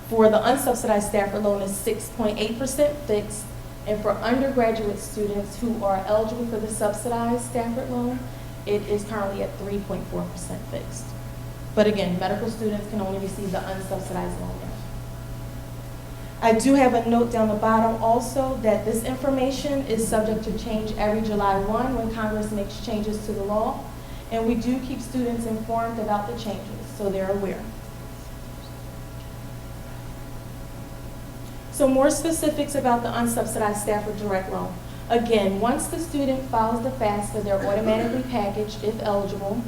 for the unsubsidized Stafford loan, is 6.8% fixed, and for undergraduate students who are eligible for the subsidized Stafford loan, it is currently at 3.4% fixed. But again, medical students can only receive the unsubsidized loan now. I do have a note down the bottom also that this information is subject to change every July 1 when Congress makes changes to the law. And we do keep students informed about the changes, so they're aware. So more specifics about the unsubsidized Stafford direct loan. Again, once the student files the FAFSA, they're automatically packaged if eligible.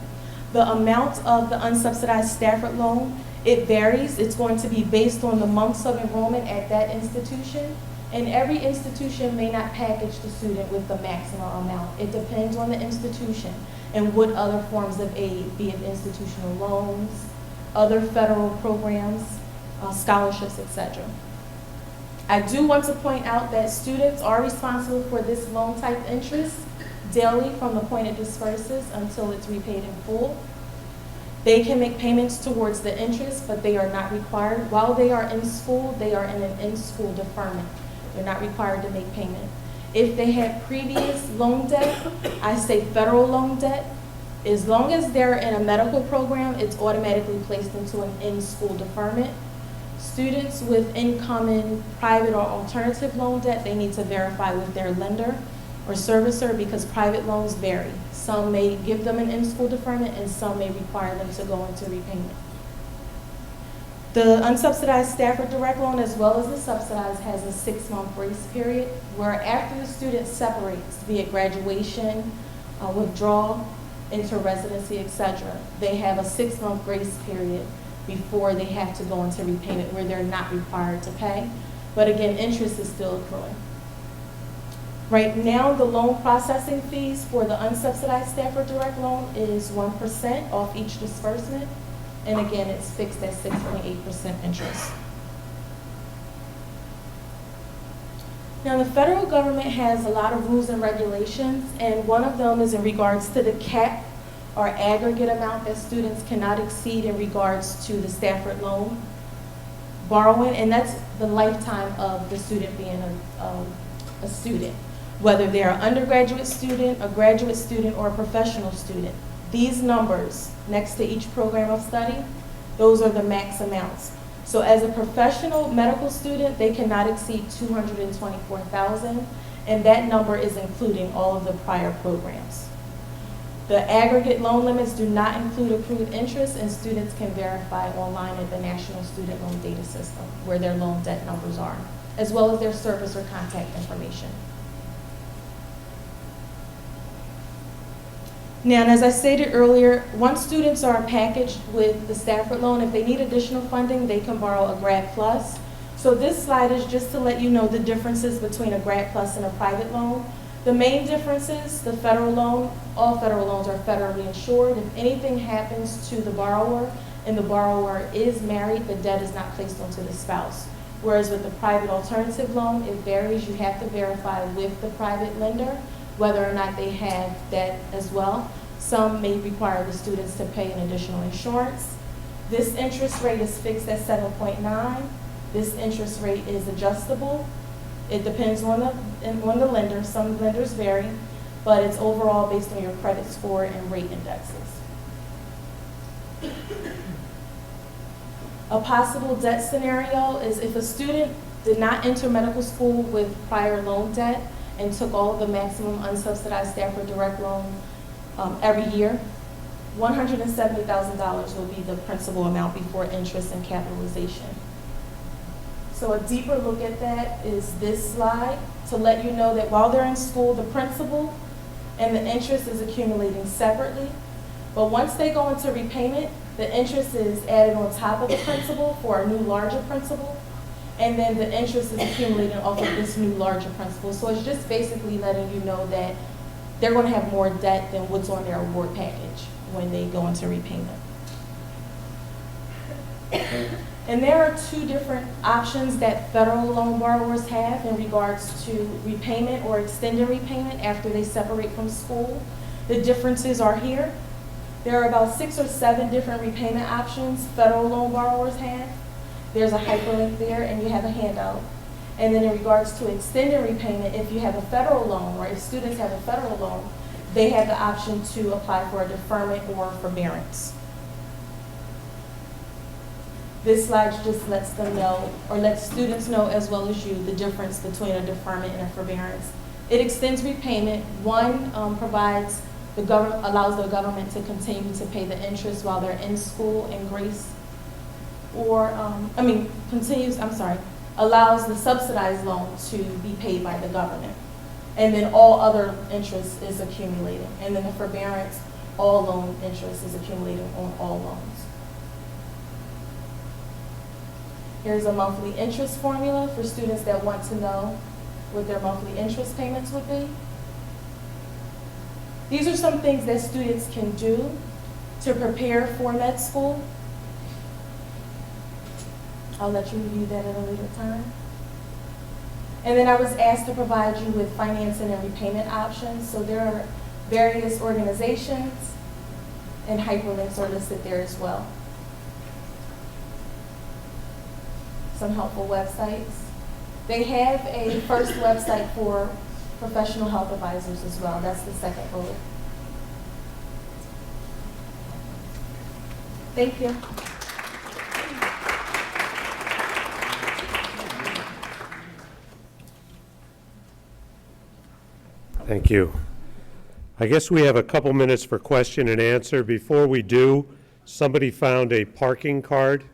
The amount of the unsubsidized Stafford loan, it varies. It's going to be based on the months of enrollment at that institution. And every institution may not package the student with the maximum amount. It depends on the institution and what other forms of aid, be it institutional loans, other federal programs, scholarships, etc. I do want to point out that students are responsible for this loan type interest daily from the point it disperses until it's repaid in full. They can make payments towards the interest, but they are not required. While they are in school, they are in an in-school deferment. They're not required to make payment. If they had previous loan debt, I say federal loan debt, as long as they're in a medical program, it's automatically placed into an in-school deferment. Students with incoming private or alternative loan debt, they need to verify with their lender or servicer because private loans vary. Some may give them an in-school deferment and some may require them to go into repayment. The unsubsidized Stafford direct loan as well as the subsidized has a 6-month grace period where after the student separates, be it graduation, withdrawal, inter-residency, etc., they have a 6-month grace period before they have to go into repayment where they're not required to pay. But again, interest is still accruing. Right now, the loan processing fees for the unsubsidized Stafford direct loan is 1% off each disbursement. And again, it's fixed at 6.8% interest. Now, the federal government has a lot of rules and regulations, and one of them is in regards to the cap or aggregate amount that students cannot exceed in regards to the Stafford loan borrowing, and that's the lifetime of the student being a student, whether they're an undergraduate student, a graduate student, or a professional student. These numbers next to each program of study, those are the max amounts. So as a professional medical student, they cannot exceed $224,000, and that number is including all of the prior programs. The aggregate loan limits do not include accrued interest, and students can verify online at the National Student Loan Data System where their loan debt numbers are, as well as their service or contact information. Now, and as I stated earlier, once students are packaged with the Stafford loan, if they need additional funding, they can borrow a Grad Plus. So this slide is just to let you know the differences between a Grad Plus and a private loan. The main differences, the federal loan, all federal loans are federally insured. If anything happens to the borrower and the borrower is married, the debt is not placed onto the spouse. Whereas with the private alternative loan, it varies. You have to verify with the private lender whether or not they have debt as well. Some may require the students to pay an additional insurance. This interest rate is fixed at 7.9. This interest rate is adjustable. It depends on the lender. Some lenders vary, but it's overall based on your credit score and rate indexes. A possible debt scenario is if a student did not enter medical school with prior loan debt and took all of the maximum unsubsidized Stafford direct loan every year, $170,000 will be the principal amount before interest and capitalization. So a deeper look at that is this slide to let you know that while they're in school, the principal and the interest is accumulating separately. But once they go into repayment, the interest is added on top of the principal for a new larger principal. And then the interest is accumulating off of this new larger principal. So it's just basically letting you know that they're going to have more debt than what's on their award package when they go into repayment. And there are two different options that federal loan borrowers have in regards to repayment or extended repayment after they separate from school. The differences are here. There are about 6 or 7 different repayment options federal loan borrowers have. There's a hyperlink there, and you have a handout. And then in regards to extended repayment, if you have a federal loan, or if students have a federal loan, they have the option to apply for a deferment or forbearance. This slide just lets them know, or lets students know as well as you, the difference between a deferment and a forbearance. It extends repayment. One provides allows the government to continue to pay the interest while they're in school in grace, or allows the subsidized loan to be paid by the government. And then all other interest is accumulating. And then the forbearance, all loan interest is accumulating on all loans. Here's a monthly interest formula for students that want to know what their monthly interest payments would be. These are some things that students can do to prepare for med school. I'll let you review that at a later time. And then I was asked to provide you with financing and repayment options. So there are various organizations, and hyperlinks are listed there as well. Some helpful websites. They have a first website for professional health advisors as well. That's the second bullet. Thank you. Thank you. I guess we have a couple minutes for question and answer. Before we do, somebody found a parking card.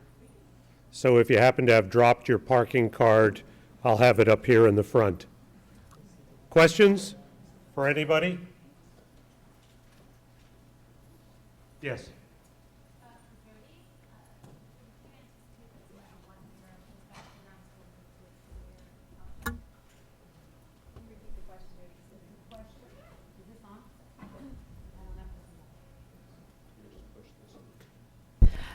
So if you happen to have dropped your parking card, I'll have it up here in the front. Questions for anybody? Yes.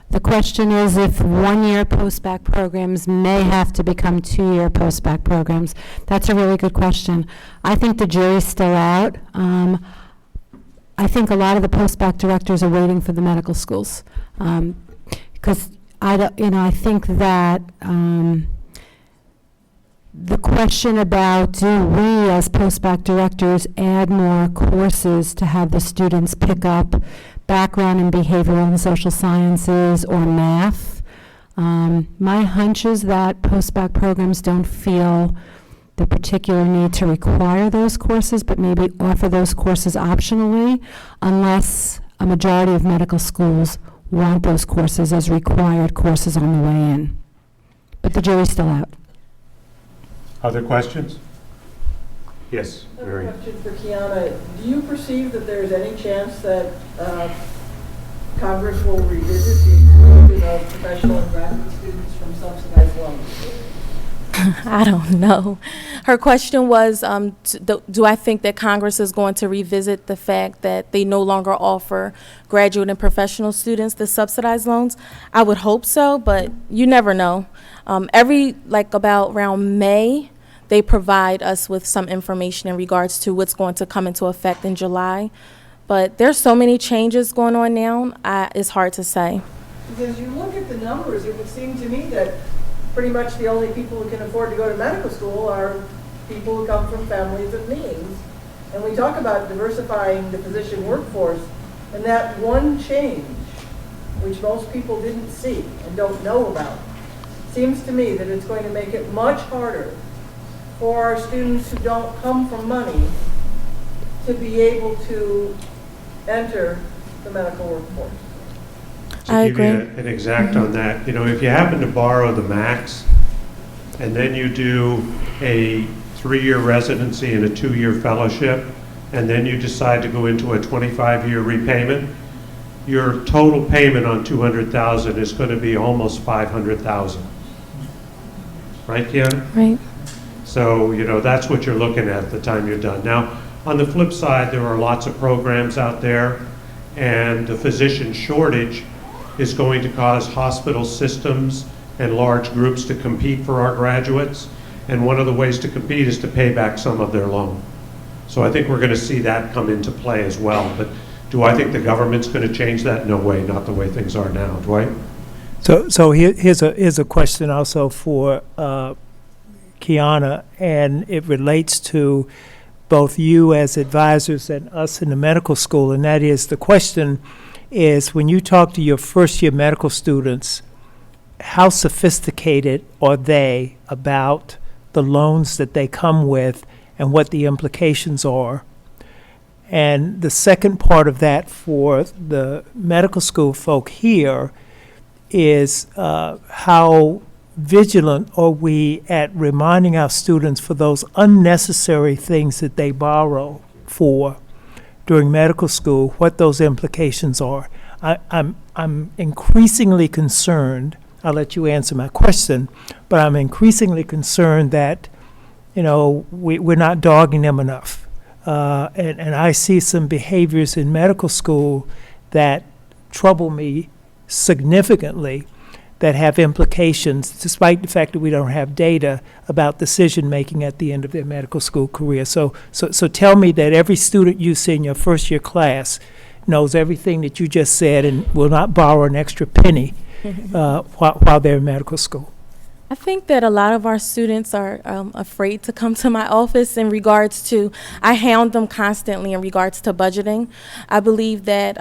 The question is if one-year postback programs may have to become two-year postback programs. That's a really good question. I think the jury's still out. I think a lot of the postback directors are waiting for the medical schools because I think that the question about do we as postback directors add more courses to have the students pick up background in behavioral and social sciences or math. My hunch is that postback programs don't feel the particular need to require those courses, but maybe offer those courses optionally unless a majority of medical schools want those courses as required courses on the way in. But the jury's still out. Other questions? Yes, Mary. I have a question for Kiana. Do you perceive that there's any chance that Congress will revisit the exclusion of professional and graduate students from subsidized loans? I don't know. Her question was, do I think that Congress is going to revisit the fact that they no longer offer graduate and professional students the subsidized loans? I would hope so, but you never know. About around May, they provide us with some information in regards to what's going to come into effect in July. But there's so many changes going on now, it's hard to say. Because you look at the numbers, it would seem to me that pretty much the only people who can afford to go to medical school are people who come from families of means. And we talk about diversifying the physician workforce, and that one change, which most people didn't see and don't know about, seems to me that it's going to make it much harder for our students who don't come from money to be able to enter the medical workforce. To give you an exact on that, if you happen to borrow the max, and then you do a 3-year residency and a 2-year fellowship, and then you decide to go into a 25-year repayment, your total payment on $200,000 is going to be almost $500,000. Right, Kiana? Right. So, that's what you're looking at the time you're done. Now, on the flip side, there are lots of programs out there, and the physician shortage is going to cause hospital systems and large groups to compete for our graduates. And one of the ways to compete is to pay back some of their loan. So I think we're going to see that come into play as well. But do I think the government's going to change that? No way, not the way things are now. Dwight? So here's a question also for Kiana, and it relates to both you as advisors and us in the medical school, and that is, the question is, when you talk to your first-year medical students, how sophisticated are they about the loans that they come with and what the implications are? And the second part of that for the medical school folk here is how vigilant are we at reminding our students for those unnecessary things that they borrow for during medical school, what those implications are. I'm increasingly concerned, I'll let you answer my question, but I'm increasingly concerned that, we're not dogging them enough. And I see some behaviors in medical school that trouble me significantly, that have implications, despite the fact that we don't have data about decision-making at the end of their medical school career. So tell me that every student you see in your first-year class knows everything that you just said and will not borrow an extra penny while they're in medical school. I think that a lot of our students are afraid to come to my office in regards to, I hound them constantly in regards to budgeting. I believe that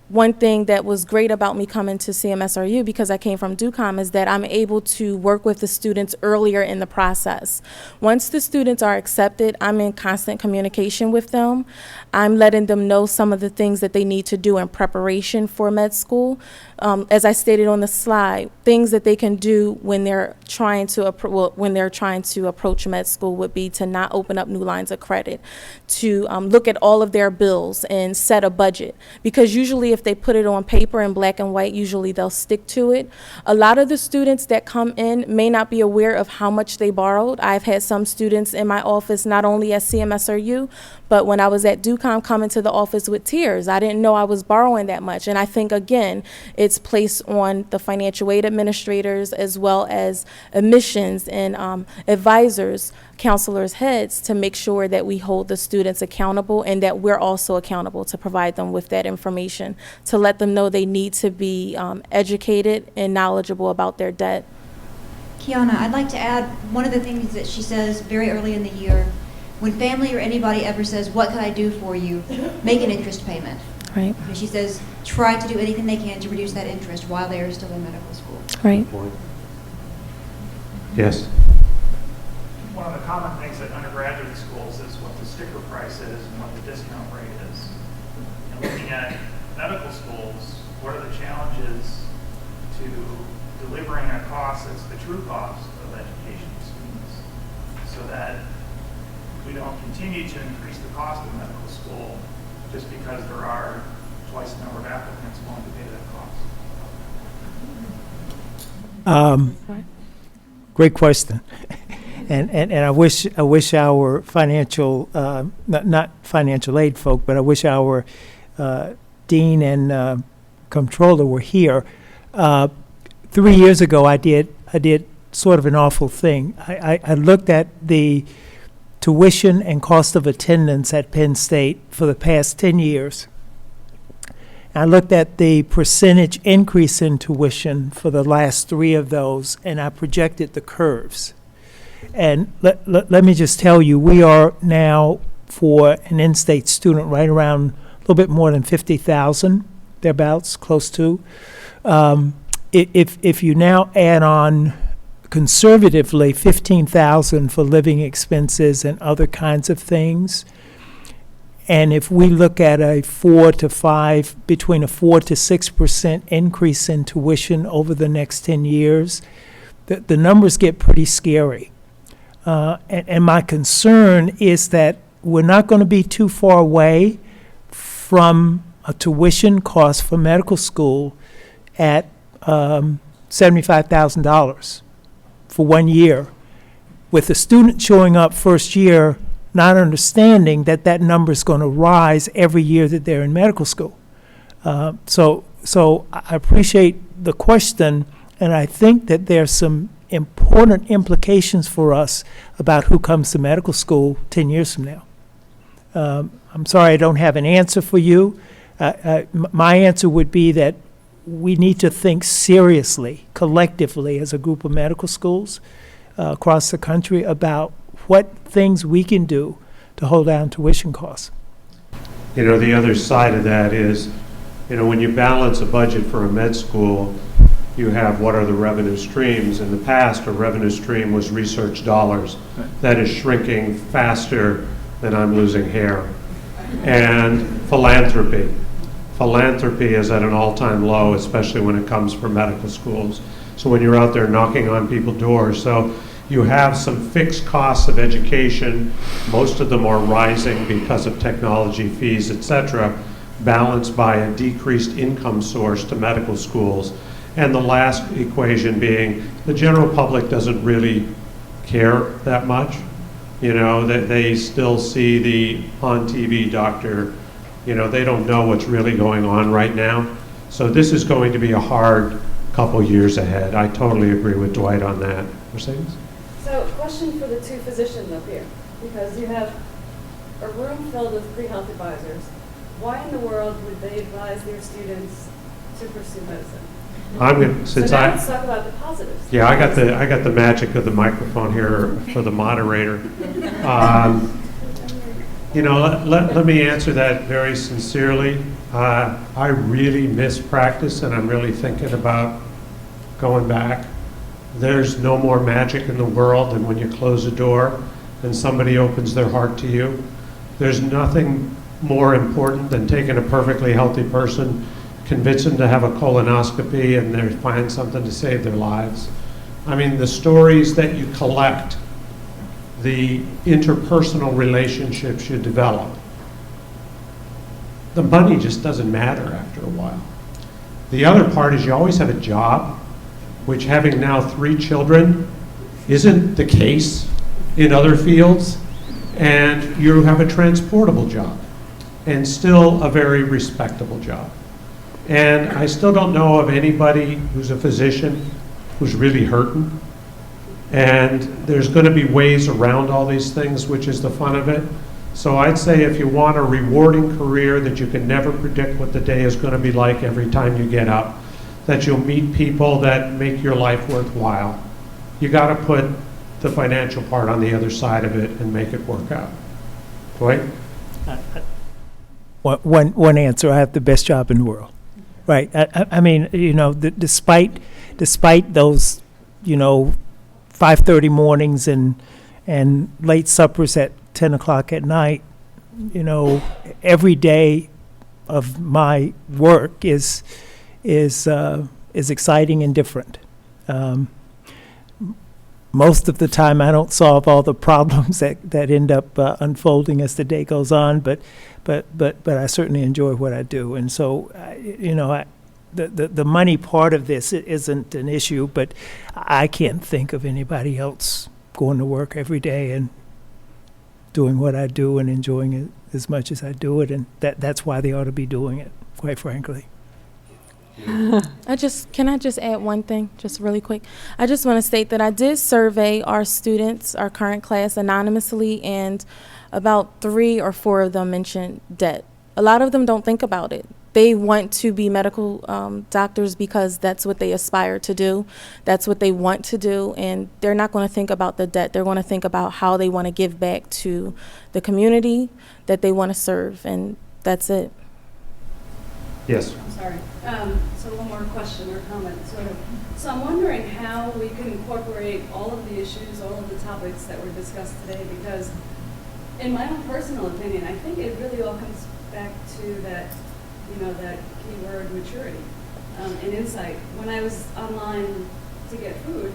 one thing that was great about me coming to CMSRU, because I came from DUCOM, is that I'm able to work with the students earlier in the process. Once the students are accepted, I'm in constant communication with them. I'm letting them know some of the things that they need to do in preparation for med school. As I stated on the slide, things that they can do when they're trying to approach med school would be to not open up new lines of credit, to look at all of their bills and set a budget, because usually if they put it on paper in black and white, usually they'll stick to it. A lot of the students that come in may not be aware of how much they borrowed. I've had some students in my office, not only at CMSRU, but when I was at DUCOM, come into the office with tears. I didn't know I was borrowing that much. And I think, again, it's placed on the financial aid administrators as well as admissions and advisors, counselors' heads, to make sure that we hold the students accountable and that we're also accountable to provide them with that information, to let them know they need to be educated and knowledgeable about their debt. Kiana, I'd like to add one of the things that she says very early in the year. When family or anybody ever says, "What can I do for you?" make an interest payment. Right. And she says, try to do anything they can to reduce that interest while they are still in medical school. Right. Yes. One of the common things at undergraduate schools is what the sticker price is and what the discount rate is. And looking at medical schools, what are the challenges to delivering a cost that's the true cost of education to students, so that we don't continue to increase the cost of medical school just because there are twice the number of applicants willing to pay that cost? Great question. And I wish our financial, not financial aid folk, but I wish our dean and comptroller were here. 3 years ago, I did sort of an awful thing. I looked at the tuition and cost of attendance at Penn State for the past 10 years. I looked at the percentage increase in tuition for the last 3 of those, and I projected the curves. And let me just tell you, we are now, for an in-state student, right around a little bit more than 50,000, thereabouts, close to. If you now add on conservatively 15,000 for living expenses and other kinds of things, and if we look at between a 4 to 6% increase in tuition over the next 10 years, the numbers get pretty scary. And my concern is that we're not going to be too far away from a tuition cost for medical school at $75,000 for 1 year, with the student showing up first year not understanding that that number is going to rise every year that they're in medical school. So I appreciate the question, and I think that there's some important implications for us about who comes to medical school 10 years from now. I'm sorry I don't have an answer for you. My answer would be that we need to think seriously, collectively, as a group of medical schools across the country about what things we can do to hold down tuition costs. You know, the other side of that is, you know, when you balance a budget for a med school, you have what are the revenue streams. In the past, a revenue stream was research dollars. That is shrinking faster than I'm losing hair. And philanthropy. Philanthropy is at an all-time low, especially when it comes from medical schools. So when you're out there knocking on people's doors. So you have some fixed costs of education. Most of them are rising because of technology fees, et cetera, balanced by a decreased income source to medical schools. And the last equation being the general public doesn't really care that much. You know, that they still see the on TV doctor. You know, they don't know what's really going on right now. So this is going to be a hard couple years ahead. I totally agree with Dwight on that. Mercedes? So, question for the two physicians up here, because you have a room filled with pre-health advisors. Why in the world would they advise their students to pursue medicine? Let's talk about the positives. Yeah, I got the magic of the microphone here for the moderator. You know, let me answer that very sincerely. I really miss practice, and I'm really thinking about going back. There's no more magic in the world than when you close a door and somebody opens their heart to you. There's nothing more important than taking a perfectly healthy person, convince them to have a colonoscopy, and they find something to save their lives. I mean, the stories that you collect, the interpersonal relationships you develop, the money just doesn't matter after a while. The other part is you always have a job, which, having now 3 children, isn't the case in other fields, and you have a transportable job, and still a very respectable job. And I still don't know of anybody who's a physician who's really hurting. And there's going to be ways around all these things, which is the fun of it. So I'd say if you want a rewarding career that you can never predict what the day is going to be like every time you get up, that you'll meet people that make your life worthwhile, you got to put the financial part on the other side of it and make it work out. Dwight? One answer, I have the best job in the world. Right. I mean, you know, despite those, you know, 5:30 mornings and late suppers at 10 o'clock at night, you know, every day of my work is exciting and different. Most of the time, I don't solve all the problems that end up unfolding as the day goes on, but I certainly enjoy what I do. And so, you know, the money part of this isn't an issue, but I can't think of anybody else going to work every day and doing what I do and enjoying it as much as I do it, and that's why they ought to be doing it, quite frankly. Can I just add one thing, just really quick? I just want to state that I did survey our students, our current class, anonymously, and about 3 or 4 of them mentioned debt. A lot of them don't think about it. they want to be medical doctors because that's what they aspire to do. That's what they want to do, and they're not going to think about the debt. They're going to think about how they want to give back to the community that they want to serve, and that's it. Yes. I'm sorry. So one more question or comment, sort of. So I'm wondering how we can incorporate all of the issues, all of the topics that were discussed today, because in my own personal opinion, I think it really all comes back to that, that keyword maturity and insight. When I was online to get food,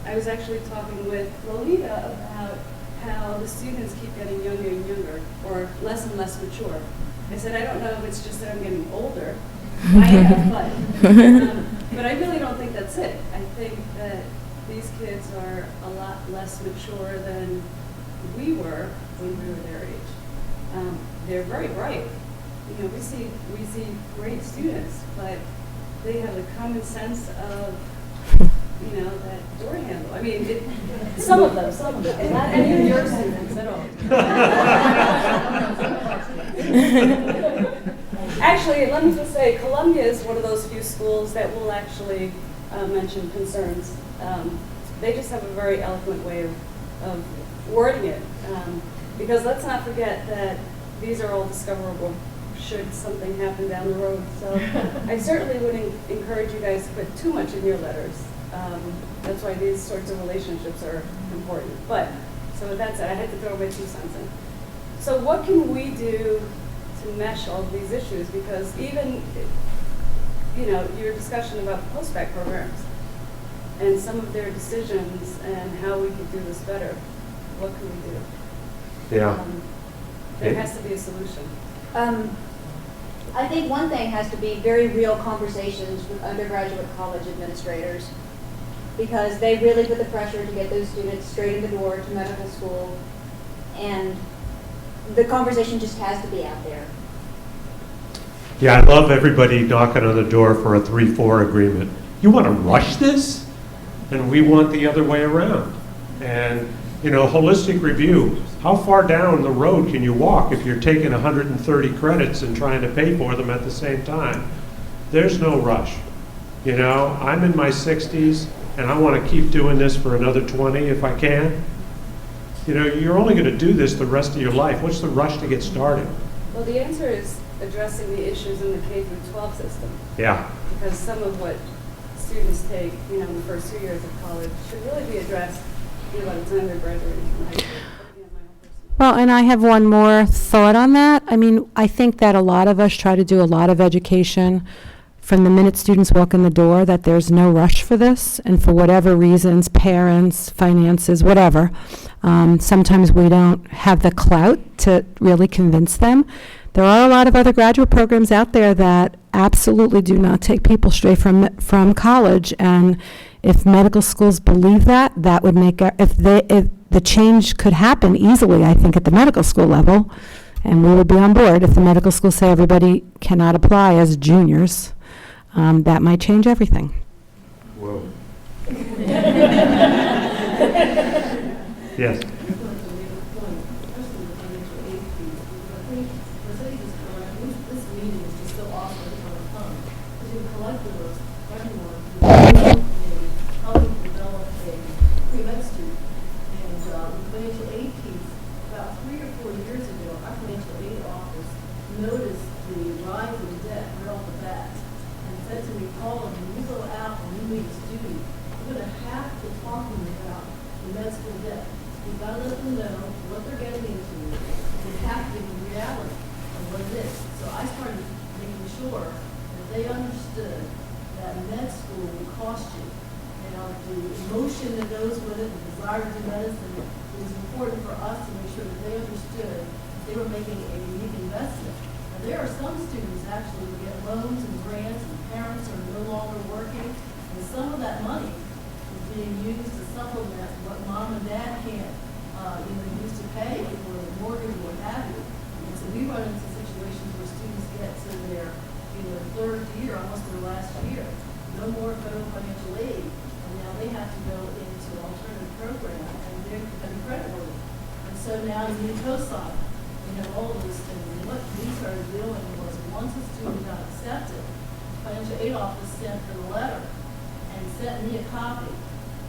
I was actually talking with Lolita about how the students keep getting younger and younger, or less and less mature. I said, I don't know if it's just that I'm getting older. I am, but I really don't think that's it. I think that these kids are a lot less mature than we were when we were their age. They're very bright. We see great students, but they have the common sense of, that door handle. I mean, some of them, not any of your students at all. Actually, let me just say, Columbia is one of those few schools that will actually mention concerns. They just have a very eloquent way of wording it. Because let's not forget that these are all discoverable should something happen down the road. So I certainly wouldn't encourage you guys to put too much in your letters. That's why these sorts of relationships are important. But, so with that said, I had to throw my 2 cents in. So what can we do to mesh all of these issues? Because even, your discussion about the postback programs and some of their decisions and how we could do this better, what can we do? Yeah. There has to be a solution. I think one thing has to be very real conversations with undergraduate college administrators, because they really put the pressure to get those students straight in the door to medical school, and the conversation just has to be out there. Yeah, I love everybody knocking on the door for a 3-4 agreement. You want to rush this? And we want the other way around. And, holistic review. How far down the road can you walk if you're taking 130 credits and trying to pay for them at the same time? There's no rush. I'm in my 60s, and I want to keep doing this for another 20 if I can. You're only going to do this the rest of your life. What's the rush to get started? Well, the answer is addressing the issues in the K-12 system. Yeah. Because some of what students take, in the first 2 years of college should really be addressed by the time they're graduating from high school. Well, and I have one more thought on that. I mean, I think that a lot of us try to do a lot of education from the minute students walk in the door, that there's no rush for this, and for whatever reasons, parents, finances, whatever, sometimes we don't have the clout to really convince them. There are a lot of other graduate programs out there that absolutely do not take people straight from college, and if medical schools believe that, that would make, if the change could happen easily, I think, at the medical school level, and we would be on board. If the medical schools say everybody cannot apply as juniors, that might change everything. Whoa. Yes. So now you need cosign, all of those things. And what we started doing was once a student got accepted, financial aid office sent a letter and sent me a copy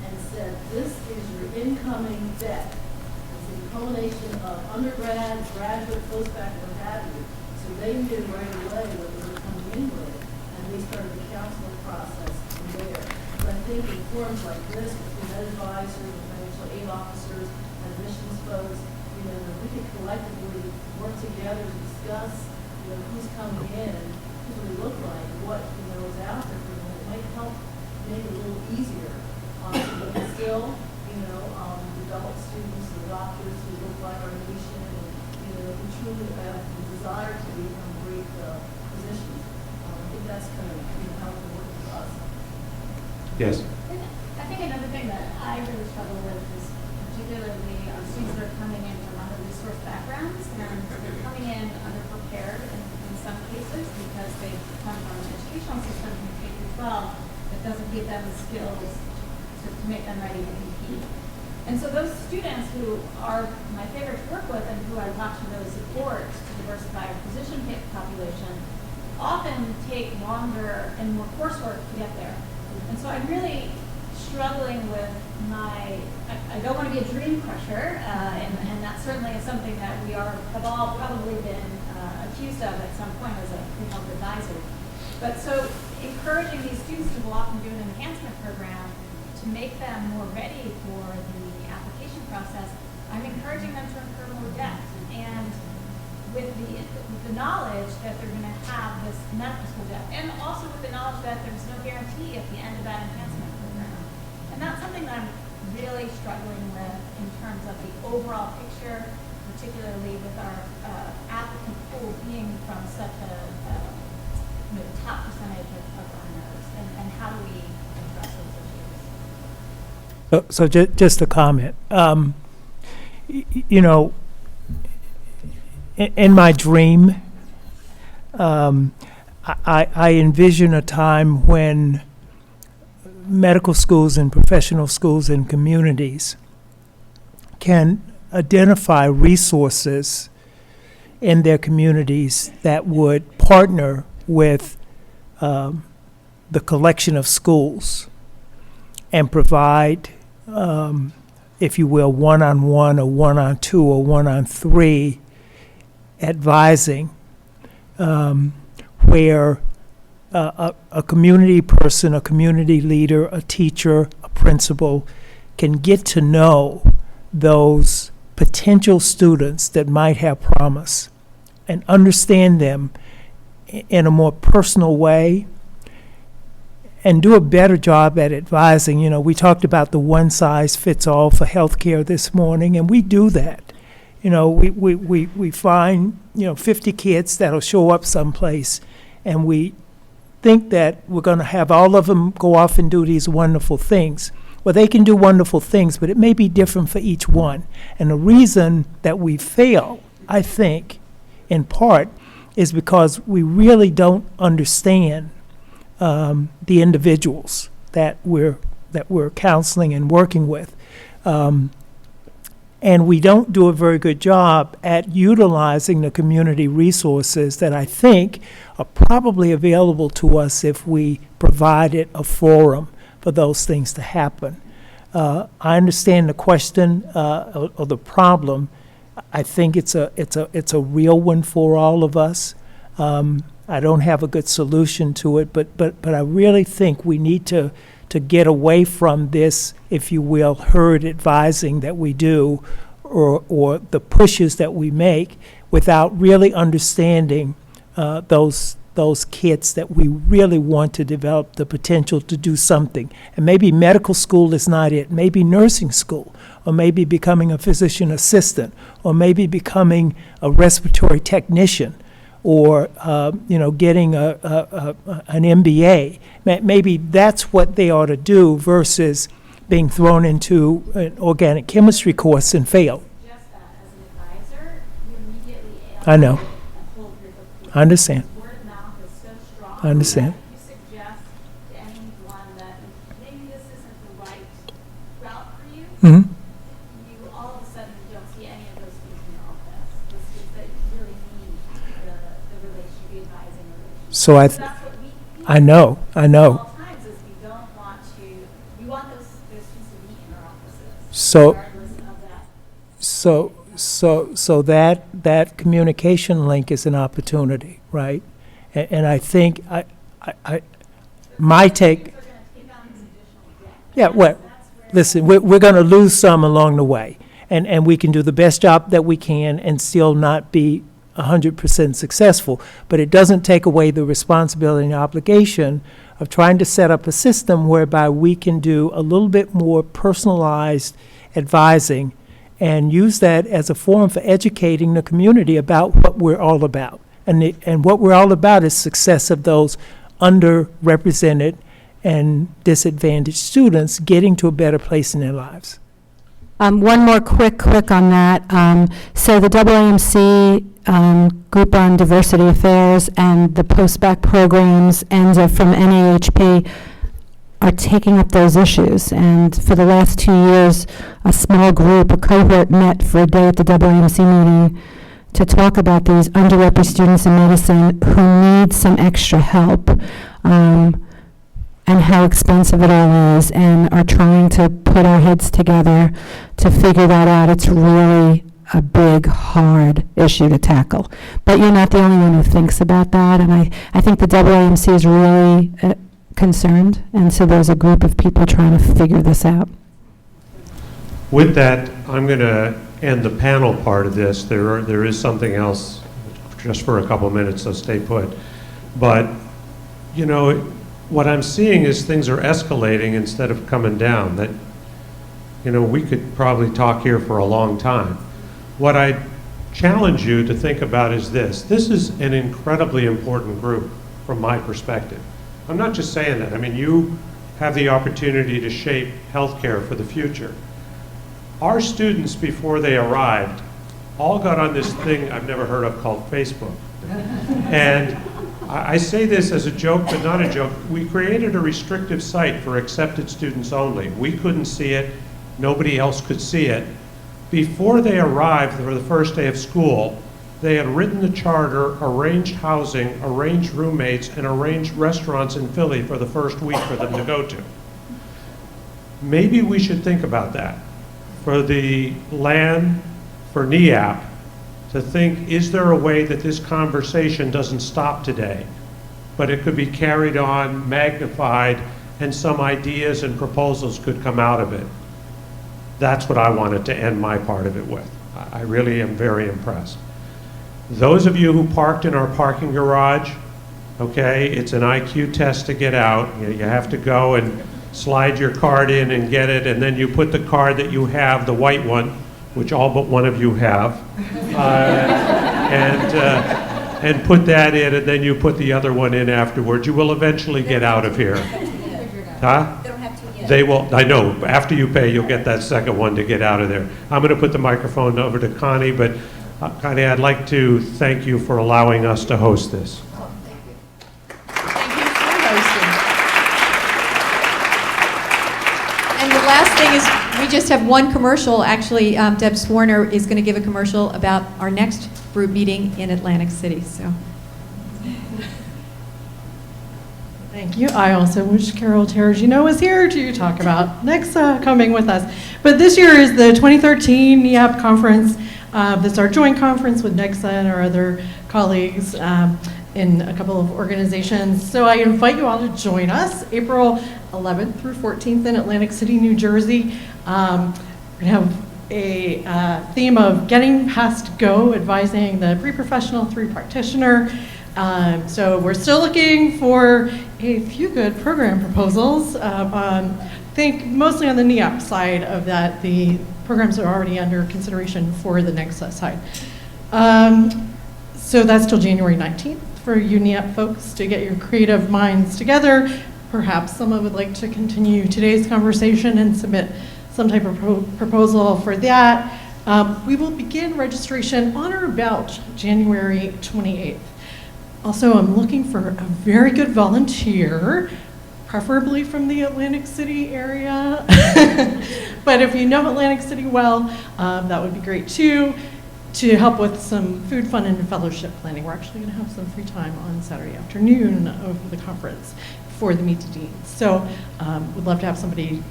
and said, this is your incoming debt. It's a culmination of undergrad, graduate, postback, what have you. So they knew right away what they were coming in with, and we started the counseling process from there. But I think in forums like this, between ed advisors, financial aid officers, admissions folks, you know, we could collectively work together to discuss, you know, who's coming in, who do they look like, what, you know, is out there for them. It might help make it a little easier to still, you know, develop students and doctors who look like our nation and, you know, who truly have the desire to become great physicians. I think that's kind of, you know, how it works for us. Yes. I think another thing that I really struggle with is particularly students that are coming in from under-resourced backgrounds, and they're coming in underprepared in some cases because they come from an educational system from K through 12 that doesn't give them the skills to make them ready to compete. And so those students who are my favorite to work with and who I watch and really support to diversify our physician population often take longer and more coursework to get there. And so I'm really struggling with I don't want to be a dream crusher, and that certainly is something that we have all probably been accused of at some point as a pre-health advisor. But so encouraging these students to go off and do an enhancement program to make them more ready for the application process, I'm encouraging them to incur more debt. And with the knowledge that they're going to have this medical school debt, and also with the knowledge that there's no guarantee at the end of that enhancement program. And that's something that I'm really struggling with in terms of the overall picture, particularly with our applicant pool being from such a top percentage of earners, and how do we address those issues? So just a comment. You know, in my dream, I envision a time when medical schools and professional schools and communities can identify resources in their communities that would partner with the collection of schools and provide, if you will, one-on-one or one-on-two or one-on-three advising, where a community person, a community leader, a teacher, a principal can get to know those potential students that might have promise and understand them in a more personal way and do a better job at advising. You know, we talked about the one-size-fits-all for healthcare this morning, and we do that. You know, we find, 50 kids that'll show up someplace, and we think that we're going to have all of them go off and do these wonderful things. Well, they can do wonderful things, but it may be different for each one. And the reason that we fail, I think, in part, is because we really don't understand the individuals that we're counseling and working with. And we don't do a very good job at utilizing the community resources that I think are probably available to us if we provided a forum for those things to happen. I understand the question or the problem. I think it's a real one for all of us. I don't have a good solution to it, but I really think we need to get away from this, if you will, herd advising that we do, or the pushes that we make, without really understanding those kids that we really want to develop the potential to do something. And maybe medical school is not it. Maybe nursing school, or maybe becoming a physician assistant, or maybe becoming a respiratory technician, or getting an MBA. Maybe that's what they ought to do versus being thrown into an organic chemistry course and fail. Just that as an advisor, you immediately I know. alienate a whole group of people. I understand. Word of mouth is so strong. I understand. That if you suggest to anyone that maybe this isn't the right route for you, Mhm. you all of a sudden don't see any of those students in your office. The students that you really need the relationship advising So That's what we I know. at all times is we don't want to, we want those students to meet in our offices. So- regardless of that. So that communication link is an opportunity, right? And I think my take. Yeah, well, listen, we're going to lose some along the way, and we can do the best job that we can and still not be 100% successful, but it doesn't take away the responsibility and obligation of trying to set up a system whereby we can do a little bit more personalized advising and use that as a forum for educating the community about what we're all about. And what we're all about is success of those underrepresented and disadvantaged students getting to a better place in their lives. One more quick on that. So the AAMC group on diversity affairs and the postback programs and from NAHP are taking up those issues. And for the last 2 years, a small group, a cohort met for a day at the AAMC meeting to talk about these underrepresented students in medicine who need some extra help. And how expensive it all is, and are trying to put our heads together to figure that out. It's really a big, hard issue to tackle. But you're not the only one who thinks about that, and I think the AAMC is really concerned, and so there's a group of people trying to figure this out. With that, I'm going to end the panel part of this. There is something else just for a couple minutes, so stay put. But, you know, what I'm seeing is things are escalating instead of coming down. That, you know, we could probably talk here for a long time. What I challenge you to think about is this. This is an incredibly important group from my perspective. I'm not just saying that. I mean, you have the opportunity to shape healthcare for the future. Our students, before they arrived, all got on this thing I've never heard of called Facebook. And I say this as a joke, but not a joke. We created a restrictive site for accepted students only. We couldn't see it. Nobody else could see it. Before they arrived for the first day of school, they had written the charter, arranged housing, arranged roommates, and arranged restaurants in Philly for the first week for them to go to. Maybe we should think about that. For the LAN, for NEAP, to think, is there a way that this conversation doesn't stop today, but it could be carried on, magnified, and some ideas and proposals could come out of it? That's what I wanted to end my part of it with. I really am very impressed. Those of you who parked in our parking garage, okay, it's an IQ test to get out. You have to go and slide your card in and get it, and then you put the card that you have, the white one, which all but one of you have, and put that in, and then you put the other one in afterwards. You will eventually get out of here. Huh? They don't have to yet. They will, I know, after you pay, you'll get that second one to get out of there. I'm going to put the microphone over to Connie, but Connie, I'd like to thank you for allowing us to host this. And the last thing is, we just have one commercial. Actually, Deb Swarner is going to give a commercial about our next group meeting in Atlantic City. So, thank you. I also wish Carol Terragino was here to talk about next coming with us. But this year is the 2013 NEAP conference. This is our joint conference with NEXA and our other colleagues in a couple of organizations. So I invite you all to join us April 11th through 14th in Atlantic City, New Jersey. We have a theme of getting past go, advising the pre-professional through practitioner. So we're still looking for a few good program proposals. Think mostly on the NEAP side of that. The programs are already under consideration for the next side. So that's till January 19th for you NEAP folks to get your creative minds together. Perhaps someone would like to continue today's conversation and submit some type of proposal for that. We will begin registration on or about January 28th. Also, I'm looking for a very good volunteer, preferably from the Atlantic City area. But if you know Atlantic City well, that would be great too. to help with some food fund and fellowship planning. We're actually going to have some free time on Saturday afternoon over the conference for the Meet the Deans. So would love to have somebody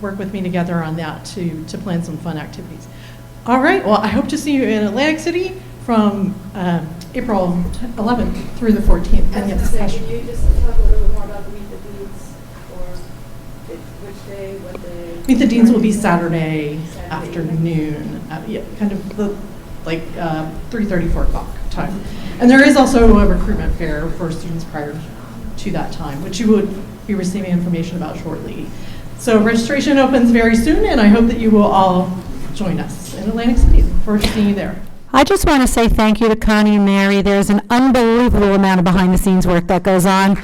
work with me together on that to plan some fun activities. All right, well, I hope to see you in Atlantic City from April 11th through the 14th. And yes, Can you just talk a little bit more about the Meet the Deans, or which day, what day? Meet the Deans will be Saturday afternoon, yeah, kind of the, like 3:30, 4 o'clock time. And there is also a recruitment fair for students prior to that time, which you would be receiving information about shortly. So registration opens very soon, and I hope that you will all join us in Atlantic City. Look forward to seeing you there. I just want to say thank you to Connie and Mary. There's an unbelievable amount of behind-the-scenes work that goes on